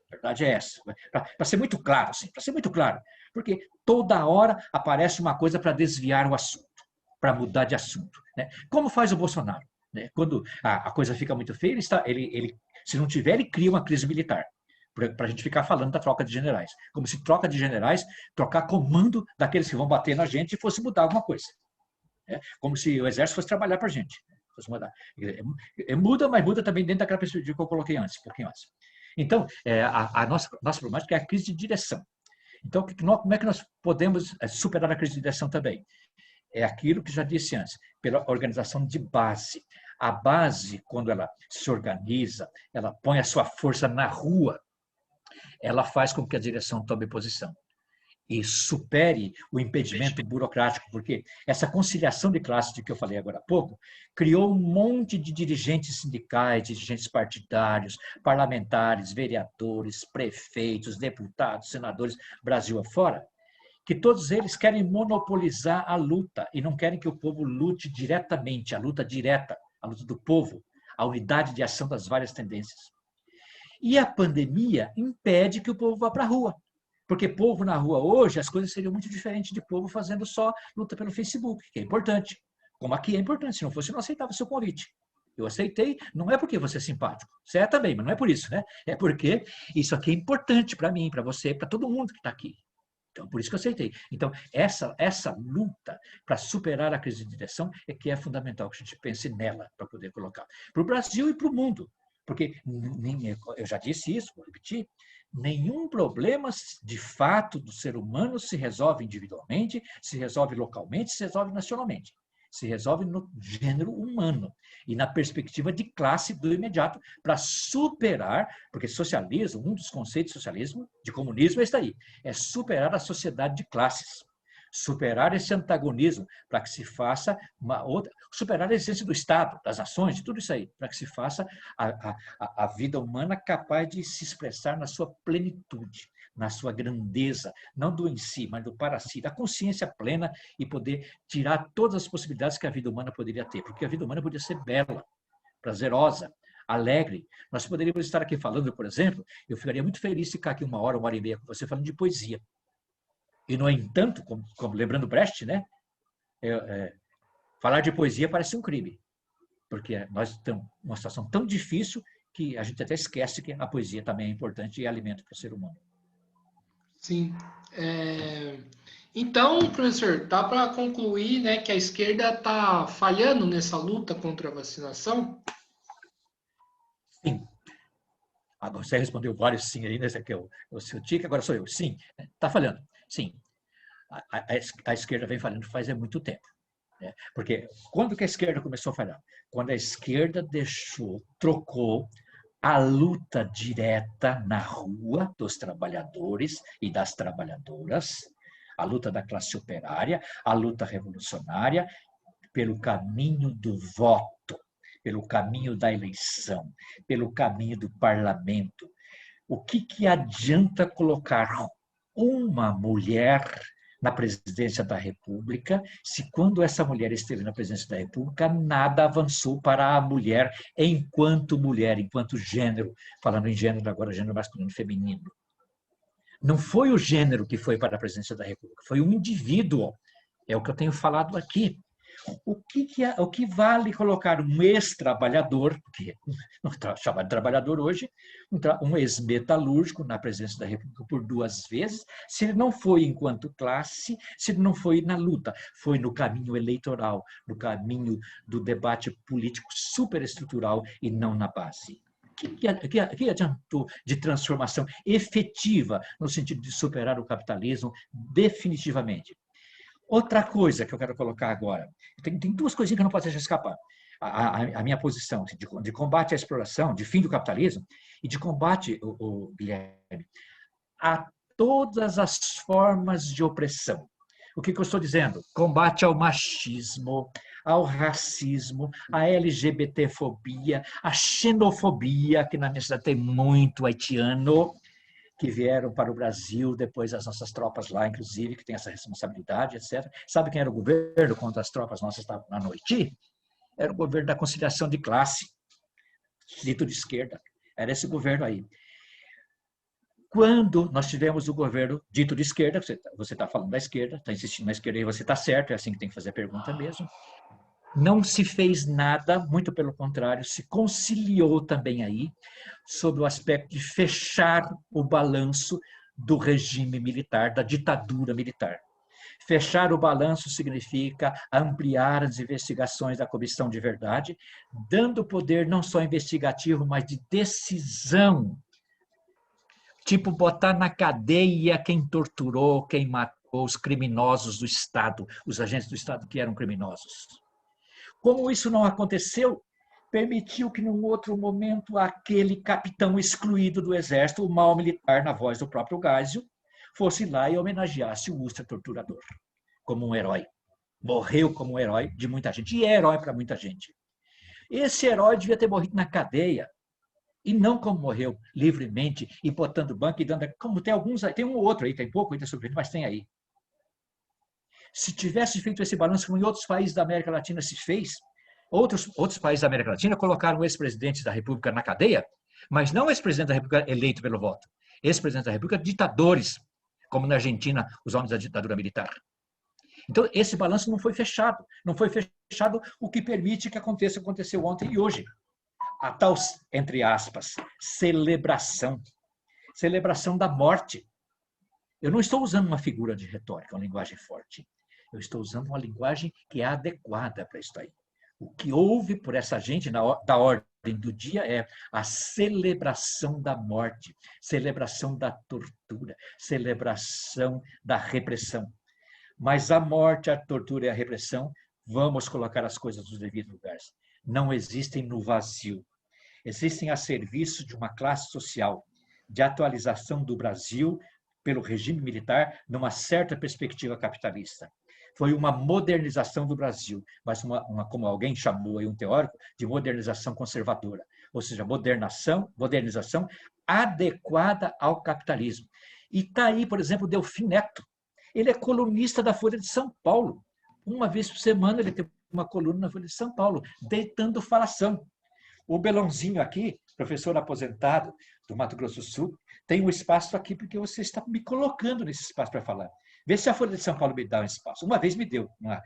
A verdade é essa. Para ser muito claro, assim, para ser muito claro. Porque toda hora aparece uma coisa para desviar o assunto, para mudar de assunto, né? Como faz o Bolsonaro, né? Quando a coisa fica muito feia, ele, se não tiver, ele cria uma crise militar, para a gente ficar falando da troca de generais. Como se troca de generais, trocar comando daqueles que vão bater na gente fosse mudar alguma coisa. Como se o exército fosse trabalhar para a gente. Fosse mudar. Muda, mas muda também dentro daquela perspectiva que eu coloquei antes, um pouquinho antes. Então, a nossa problemática é a crise de direção. Então, como é que nós podemos superar a crise de direção também? É aquilo que já disse antes, pela organização de base. A base, quando ela se organiza, ela põe a sua força na rua, ela faz com que a direção tome posição e supere o impedimento burocrático, porque essa conciliação de classes de que eu falei agora há pouco criou um monte de dirigentes sindicais, dirigentes partidários, parlamentares, vereadores, prefeitos, deputados, senadores, Brasil afora, que todos eles querem monopolizar a luta e não querem que o povo lute diretamente, a luta direta, a luta do povo, a unidade de ação das várias tendências. E a pandemia impede que o povo vá para a rua. Porque povo na rua hoje, as coisas seriam muito diferentes de povo fazendo só luta pelo Facebook, que é importante. Como aqui é importante, se não fosse, eu não aceitava o seu convite. Eu aceitei, não é porque você é simpático, você é também, mas não é por isso, né? É porque isso aqui é importante para mim, para você, para todo mundo que está aqui. Então, por isso que eu aceitei. Então, essa luta para superar a crise de direção é que é fundamental que a gente pense nela para poder colocar. Para o Brasil e para o mundo. Porque, eu já disse isso, vou repetir, nenhum problema de fato do ser humano se resolve individualmente, se resolve localmente, se resolve nacionalmente. Se resolve no gênero humano e na perspectiva de classe do imediato, para superar, porque socialismo, um dos conceitos de socialismo, de comunismo, é isso aí, é superar a sociedade de classes. Superar esse antagonismo para que se faça uma outra, superar a essência do Estado, das nações, de tudo isso aí, para que se faça a vida humana capaz de se expressar na sua plenitude, na sua grandeza, não do em si, mas do para si, da consciência plena e poder tirar todas as possibilidades que a vida humana poderia ter, porque a vida humana podia ser bela, prazerosa, alegre. Nós poderíamos estar aqui falando, por exemplo, eu ficaria muito feliz de ficar aqui uma hora e meia com você falando de poesia. E, no entanto, como lembrando Brecht, né, falar de poesia parece um crime, porque nós estamos numa situação tão difícil que a gente até esquece que a poesia também é importante e é alimento para o ser humano. Sim. Então, professor, dá para concluir, né, que a esquerda está falhando nessa luta contra a vacinação? Sim. Agora, você respondeu vários sim aí, né? Esse aqui é o seu tique, agora sou eu. Sim, está falhando. Sim. A esquerda vem falhando faz muito tempo. Né? Porque quando que a esquerda começou a falhar? Quando a esquerda trocou a luta direta na rua dos trabalhadores e das trabalhadoras, a luta da classe operária, a luta revolucionária, pelo caminho do voto, pelo caminho da eleição, pelo caminho do parlamento. O que adianta colocar uma mulher na presidência da República, se quando essa mulher esteve na presidência da República, nada avançou para a mulher enquanto gênero, falando em gênero agora, gênero masculino e feminino. Não foi o gênero que foi para a presidência da República, foi um indivíduo. É o que eu tenho falado aqui. O que vale colocar um ex-trabalhador, que não está chamado de trabalhador hoje, um ex-metalúrgico na presidência da República por 2 vezes, se ele não foi enquanto classe, se ele não foi na luta, foi no caminho eleitoral, no caminho do debate político superestrutural e não na base. Que adiantou de transformação efetiva no sentido de superar o capitalismo definitivamente? Outra coisa que eu quero colocar agora, tem 2 coisinhas que eu não posso deixar escapar. A minha posição de combate à exploração, de fim do capitalismo, e de combate, Guilherme, a todas as formas de opressão. O que eu estou dizendo? Combate ao machismo, ao racismo, à LGBTfobia, à xenofobia, que na minha cidade tem muito haitiano, que vieram para o Brasil, depois as nossas tropas lá, inclusive, que tem essa responsabilidade, etc. Sabe quem era o governo quando as tropas nossas estavam na Noiti? Era o governo da conciliação de classe, dito de esquerda. Era esse governo aí. Quando nós tivemos o governo dito de esquerda, você está falando da esquerda, está insistindo na esquerda e você está certo, é assim que tem que fazer a pergunta mesmo. Não se fez nada, muito pelo contrário, se conciliou também aí, sob o aspecto de fechar o balanço do regime militar, da ditadura militar. Fechar o balanço significa ampliar as investigações da Comissão de Verdade, dando poder não só investigativo, mas de decisão Tipo, botar na cadeia quem torturou, quem matou os criminosos do Estado, os agentes do Estado que eram criminosos. Como isso não aconteceu, permitiu que, num outro momento, aquele capitão excluído do exército, o mau militar, na voz do próprio Geisel, fosse lá e homenageasse o Ustra torturador, como um herói. Morreu como um herói de muita gente, e é herói para muita gente. Esse herói devia ter morrido na cadeia, e não como morreu livremente, e botando banco e dando. Como tem alguns, tem um ou outro aí, tem pouco ainda sobre ele, mas tem aí. Se tivesse feito esse balanço, como em outros países da América Latina se fez, outros países da América Latina colocaram ex-presidentes da República na cadeia, mas não ex-presidente da República eleito pelo voto, ex-presidente da República ditadores, como na Argentina, os homens da ditadura militar. Então, esse balanço não foi fechado. Não foi fechado, o que permite que aconteça o que aconteceu ontem e hoje. A tal, entre aspas, celebração. Celebração da morte. Eu não estou usando uma figura de retórica, uma linguagem forte. Eu estou usando uma linguagem que é adequada para isso aí. O que houve por essa gente da ordem do dia é a celebração da morte, celebração da tortura, celebração da repressão. Mas a morte, a tortura e a repressão, vamos colocar as coisas nos devidos lugares. Não existem no vazio. Existem a serviço de uma classe social, de atualização do Brasil pelo regime militar numa certa perspectiva capitalista. Foi uma modernização do Brasil, mas como alguém chamou aí um teórico, de modernização conservadora. Ou seja, modernização adequada ao capitalismo. E está aí, por exemplo, Delfim Neto. Ele é colunista da Folha de São Paulo. Uma vez por semana ele tem uma coluna na Folha de São Paulo, deitando falação. O Belãozinho aqui, professor aposentado do Mato Grosso do Sul, tem um espaço aqui porque você está me colocando nesse espaço para falar. Vê se a Folha de São Paulo me dá um espaço. Uma vez me deu uma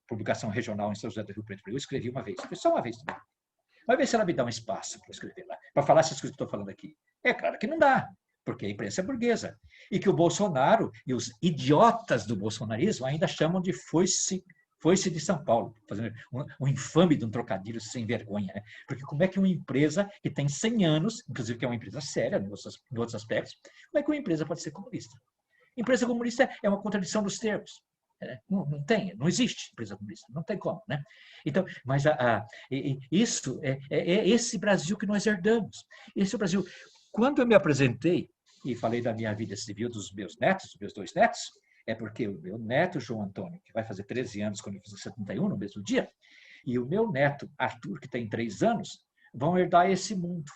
publicação regional em São José do Rio Preto. Eu escrevi uma vez, foi só uma vez também. Vai ver se ela me dá um espaço para escrever lá, para falar essas coisas que eu estou falando aqui. É claro que não dá, porque a imprensa é burguesa. E que o Bolsonaro e os idiotas do bolsonarismo ainda chamam de foice de São Paulo, fazendo um infame de um trocadilho sem vergonha. Né? Porque como é que uma empresa que tem 100 anos, inclusive que é uma empresa séria em outros aspectos, como é que uma empresa pode ser comunista? Empresa comunista é uma contradição dos termos. Não tem, não existe empresa comunista, não tem como. Né? Então, mas isso é esse Brasil que nós herdamos. Esse é o Brasil. Quando eu me apresentei e falei da minha vida civil dos meus netos, dos meus 2 netos, é porque o meu neto, João Antônio, que vai fazer 13 anos quando eu fizer 71, no mesmo dia, e o meu neto, Arthur, que tem 3 anos, vão herdar esse mundo.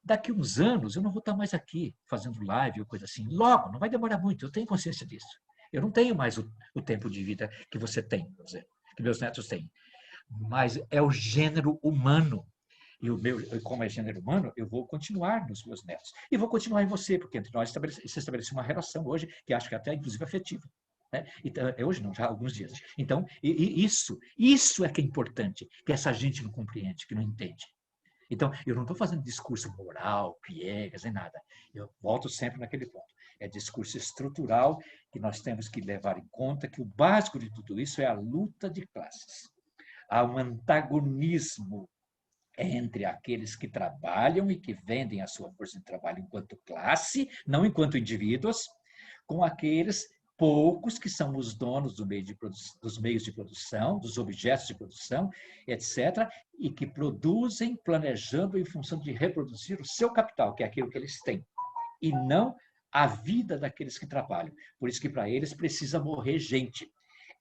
Daqui uns anos, eu não vou estar mais aqui fazendo live ou coisa assim. Logo, não vai demorar muito, eu tenho consciência disso. Eu não tenho mais o tempo de vida que você tem, por exemplo, que meus netos têm. Mas é o gênero humano. E como é gênero humano, eu vou continuar nos meus netos. E vou continuar em você, porque entre nós se estabeleceu uma relação hoje, que acho que até inclusive afetiva. Né? Então, hoje não, já há alguns dias. Então, isso é que é importante, que essa gente não compreende, que não entende. Então, eu não estou fazendo discurso moral, piegas, nem nada. Eu volto sempre naquele ponto. É discurso estrutural que nós temos que levar em conta que o básico de tudo isso é a luta de classes. Há um antagonismo entre aqueles que trabalham e que vendem a sua força de trabalho enquanto classe, não enquanto indivíduos, com aqueles poucos que são os donos dos meios de produção, dos objetos de produção, etc., e que produzem planejando em função de reproduzir o seu capital, que é aquilo que eles têm, e não a vida daqueles que trabalham. Por isso que para eles precisa morrer gente.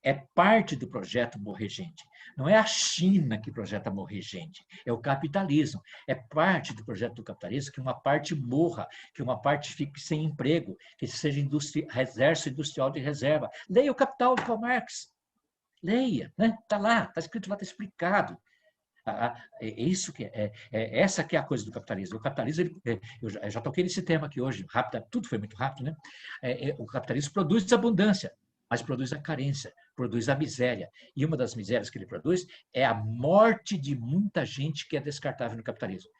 É parte do projeto morrer gente. Não é a China que projeta morrer gente, é o capitalismo. É parte do projeto do capitalismo que uma parte morra, que uma parte fique sem emprego, que seja exército industrial de reserva. Leia o Capital de Karl Marx. Leia, né? Está lá, está escrito lá, está explicado. Isso essa que é a coisa do capitalismo. O capitalismo, eu já toquei nesse tema aqui hoje, rápido, tudo foi muito rápido, né? O capitalismo produz abundância, mas produz a carência, produz a miséria. E uma das misérias que ele produz é a morte de muita gente que é descartável no capitalismo.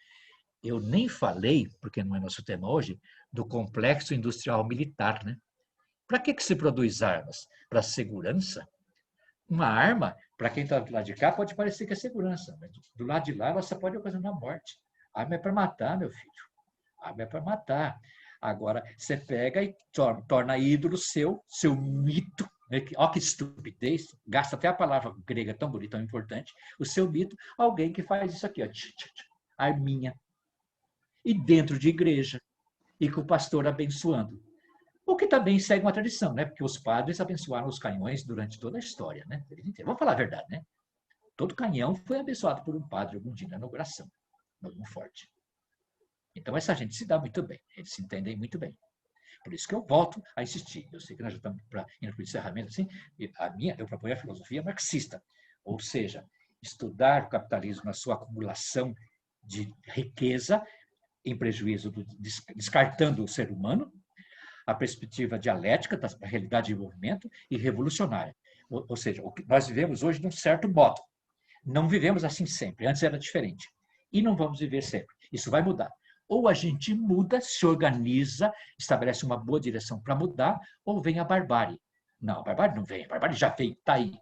Eu nem falei, porque não é nosso tema hoje, do complexo industrial militar. Né? Para que se produz armas? Para segurança? Uma arma, para quem está do lado de cá, pode parecer que é segurança, mas do lado de lá ela só pode ocasionar morte. A arma é para matar, meu filho. A arma é para matar. Agora, você pega e torna ídolo seu mito, né? Olha que estupidez, gasta até a palavra grega tão bonita, tão importante, o seu mito, alguém que faz isso aqui, ó, arminha. E dentro de igreja, e com o pastor abençoando. O que também segue uma tradição, né? Porque os padres abençoaram os canhões durante toda a história, né? Vamos falar a verdade, né? Todo canhão foi abençoado por um padre algum dia na inauguração, algum forte. Então, essa gente se dá muito bem, eles se entendem muito bem. Por isso que eu volto a insistir. Eu sei que nós já estamos indo para o encerramento, assim, eu proponho a filosofia marxista, ou seja, estudar o capitalismo na sua acumulação de riqueza, em prejuízo, descartando o ser humano, a perspectiva dialética da realidade de movimento e revolucionária. Ou seja, o que nós vivemos hoje de um certo modo. Não vivemos assim sempre, antes era diferente. E não vamos viver sempre. Isso vai mudar. Ou a gente muda, se organiza, estabelece uma boa direção para mudar, ou vem a barbárie. Não, a barbárie não vem, a barbárie já veio, está aí.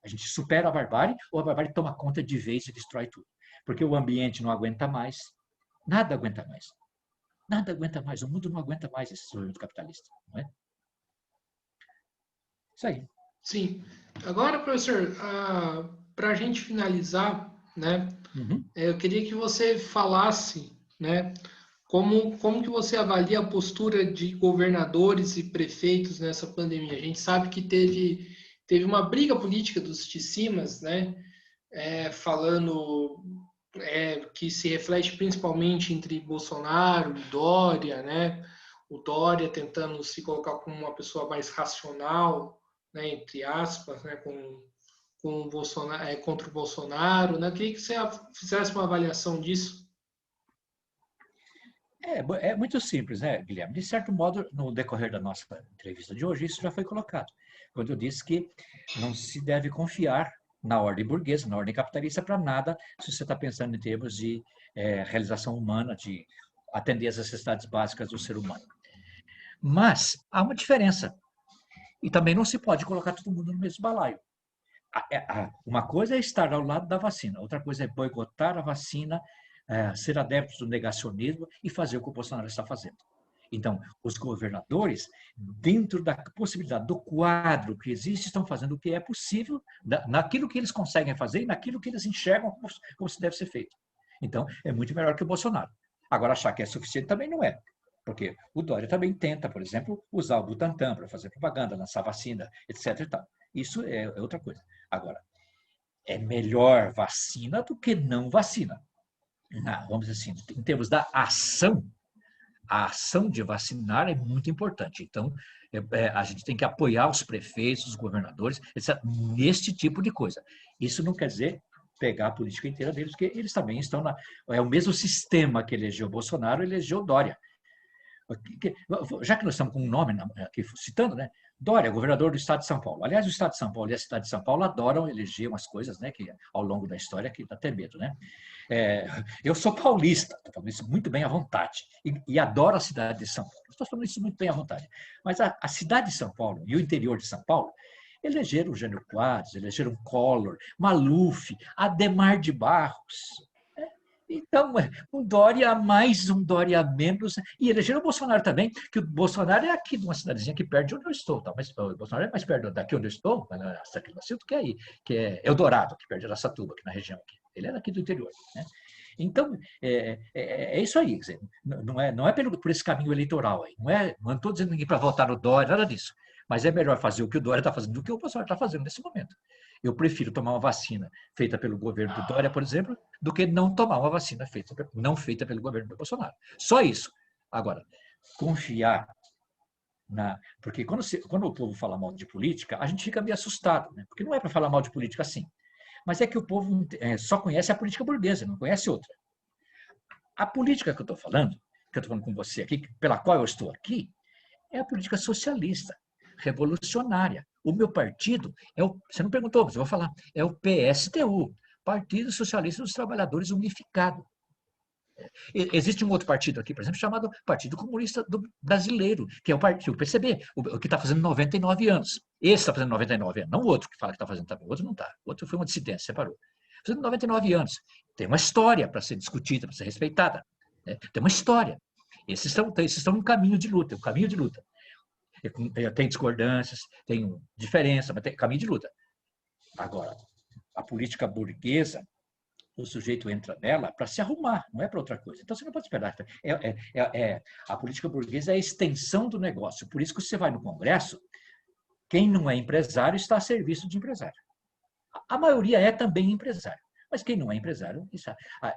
A gente supera a barbárie, ou a barbárie toma conta de vez e destrói tudo. Porque o ambiente não aguenta mais, nada aguenta mais. Nada aguenta mais, o mundo não aguenta mais esse desenvolvimento capitalista, não é? Isso aí. Sim. Agora, professor, para a gente finalizar, né, eu queria que você falasse, né, como que você avalia a postura de governadores e prefeitos nessa pandemia? A gente sabe que teve uma briga política dos Ticimas, né, falando que se reflete principalmente entre Bolsonaro e Dória, né? O Dória tentando se colocar como uma pessoa mais racional, né, entre aspas, né, com o Bolsonaro, contra o Bolsonaro, né? Eu queria que você fizesse uma avaliação disso. É muito simples, né, Guilherme? De certo modo, no decorrer da nossa entrevista de hoje, isso já foi colocado. Quando eu disse que não se deve confiar na ordem burguesa, na ordem capitalista, para nada, se você está pensando em termos de realização humana, de atender às necessidades básicas do ser humano. Mas há uma diferença. E também não se pode colocar todo mundo no mesmo balaio. Uma coisa é estar ao lado da vacina, outra coisa é boicotar a vacina, ser adepto do negacionismo e fazer o que o Bolsonaro está fazendo. Então, os governadores, dentro da possibilidade do quadro que existe, estão fazendo o que é possível, naquilo que eles conseguem fazer e naquilo que eles enxergam como se deve ser feito. Então, é muito melhor que o Bolsonaro. Agora, achar que é suficiente também não é. Porque o Dória também tenta, por exemplo, usar o Butantan para fazer propaganda, lançar vacina, etc. E tal. Isso é outra coisa. Agora, é melhor vacina do que não vacina. Vamos dizer assim, em termos da ação, a ação de vacinar é muito importante. Então, a gente tem que apoiar os prefeitos, os governadores, etc., neste tipo de coisa. Isso não quer dizer pegar a política inteira deles, porque eles também estão é o mesmo sistema que elegeu Bolsonaro, elegeu Dória. Já que nós estamos com um nome aqui citando, né? Dória, governador do estado de São Paulo. Aliás, o estado de São Paulo e a cidade de São Paulo adoram eleger umas coisas, né, que ao longo da história que dá até medo, né? Eu sou paulista, estou falando isso muito bem à vontade, e adoro a cidade de São Paulo. Estou falando isso muito bem à vontade. Mas a cidade de São Paulo e o interior de São Paulo elegeram o Jânio Quadros, elegeram Collor, Maluf, Adhemar de Barros. Então, um Dória a mais, um Dória a menos, e elegeram o Bolsonaro também, que o Bolsonaro é aqui de uma cidadezinha aqui perto de onde eu estou, tá? Mas o Bolsonaro é mais perto daqui onde eu estou, do que aí, que é Eldorado, que perto de Araçatuba, aqui na região. Aqui. Ele é daqui do interior, né? Então, é isso aí, quer dizer, não é por esse caminho eleitoral aí, não estou dizendo ninguém para votar no Dória, nada disso, mas é melhor fazer o que o Dória está fazendo do que o Bolsonaro está fazendo nesse momento. Eu prefiro tomar uma vacina feita pelo governo do Dória, por exemplo, do que não tomar uma vacina não feita pelo governo do Bolsonaro. Só isso. Agora, confiar porque quando o povo fala mal de política, a gente fica meio assustado, né? Porque não é para falar mal de política assim. Mas é que o povo só conhece a política burguesa, não conhece outra. A política que eu estou falando com você aqui, pela qual eu estou aqui, é a política socialista, revolucionária. O meu partido você não perguntou, mas eu vou falar, é o PSTU, Partido Socialista dos Trabalhadores Unificado. Existe um outro partido aqui, por exemplo, chamado Partido Comunista Brasileiro, que é o PCB, o que está fazendo 99 anos. Esse está fazendo 99 anos, não o outro que fala que está fazendo também. O outro não está. O outro foi uma dissidência, separou. Fazendo 99 anos. Tem uma história para ser discutida, para ser respeitada. Né? Tem uma história. Esses estão no caminho de luta, o caminho de luta. Tem discordâncias, tem diferença, mas tem caminho de luta. Agora, a política burguesa, o sujeito entra nela para se arrumar, não é para outra coisa. Então, você não pode esperar. A política burguesa é a extensão do negócio. Por isso que você vai no Congresso, quem não é empresário está a serviço de empresário. A maioria é também empresário. Mas quem não é empresário,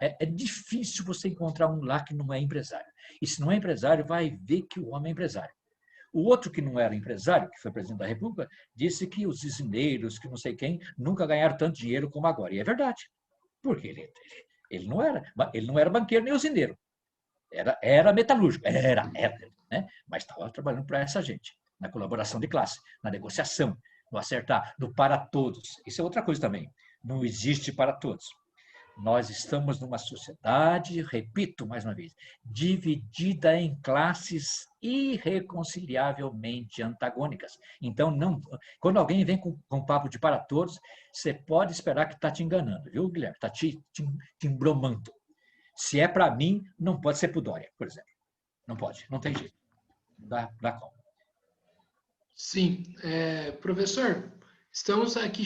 é difícil você encontrar um lá que não é empresário. E se não é empresário, vai ver que o homem é empresário. O outro que não era empresário, que foi presidente da República, disse que os usineiros, que não sei quem, nunca ganharam tanto dinheiro como agora. E é verdade. Porque ele não era banqueiro nem usineiro. Era metalúrgico. Né? Mas estava trabalhando para essa gente, na colaboração de classe, na negociação, no acertar, no para todos. Isso é outra coisa também. Não existe para todos. Nós estamos numa sociedade, repito mais uma vez, dividida em classes irreconciliavelmente antagônicas. Então, quando alguém vem com um papo de para todos, você pode esperar que está te enganando, viu, Guilherme? Está te embromando. Se é para mim, não pode ser para o Dória, por exemplo. Não pode, não tem jeito. Dá como. Sim. Professor, estamos aqui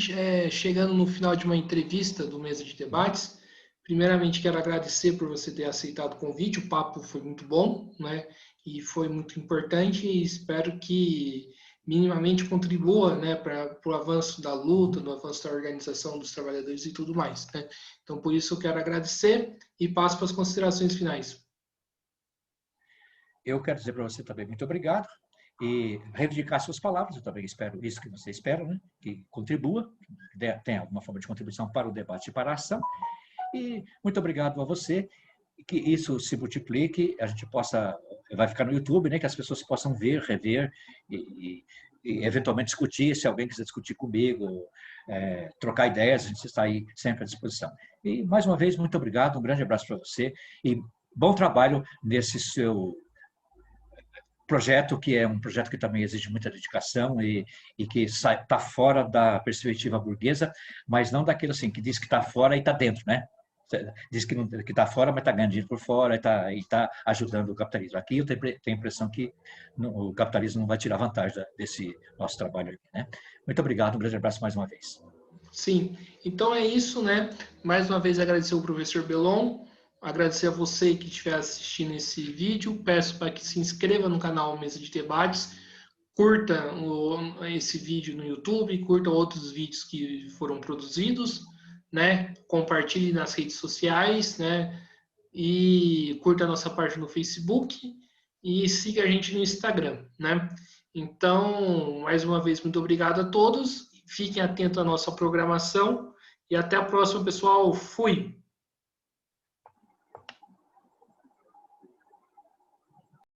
chegando no final de uma entrevista do Mesa de Debates. Primeiramente, quero agradecer por você ter aceitado o convite. O papo foi muito bom, né? E foi muito importante e espero que minimamente contribua, né, para o avanço da luta, no avanço da organização dos trabalhadores e tudo mais, né? Então, por isso eu quero agradecer e passo para as considerações finais. Eu quero dizer para você também muito obrigado e reivindicar suas palavras. Eu também espero isso que você espera, né? Que contribua, que tenha alguma forma de contribuição para o debate e para a ação. E muito obrigado a você, que isso se multiplique, a gente vai ficar no YouTube, né, que as pessoas possam ver, rever e eventualmente discutir, se alguém quiser discutir comigo, trocar ideias, a gente está aí sempre à disposição. E, mais uma vez, muito obrigado, um grande abraço para você e bom trabalho nesse seu projeto, que é um projeto que também exige muita dedicação e que está fora da perspectiva burguesa, mas não daquilo assim, que diz que está fora e está dentro, né? Diz que está fora, mas está ganhando dinheiro por fora e está ajudando o capitalismo. Aqui eu tenho a impressão que o capitalismo não vai tirar vantagem desse nosso trabalho aqui, né? Muito obrigado, um grande abraço mais uma vez. Sim, então é isso, né? Mais uma vez agradecer ao professor Belon, agradecer a você que estiver assistindo esse vídeo, peço para que se inscreva no canal Mesa de Debates, curta esse vídeo no YouTube, curta outros vídeos que foram produzidos, né? Compartilhe nas redes sociais, né? E curta a nossa página no Facebook e siga a gente no Instagram, né? Então, mais uma vez, muito obrigado a todos. Fiquem atentos à nossa programação e até a próxima, pessoal. Fui!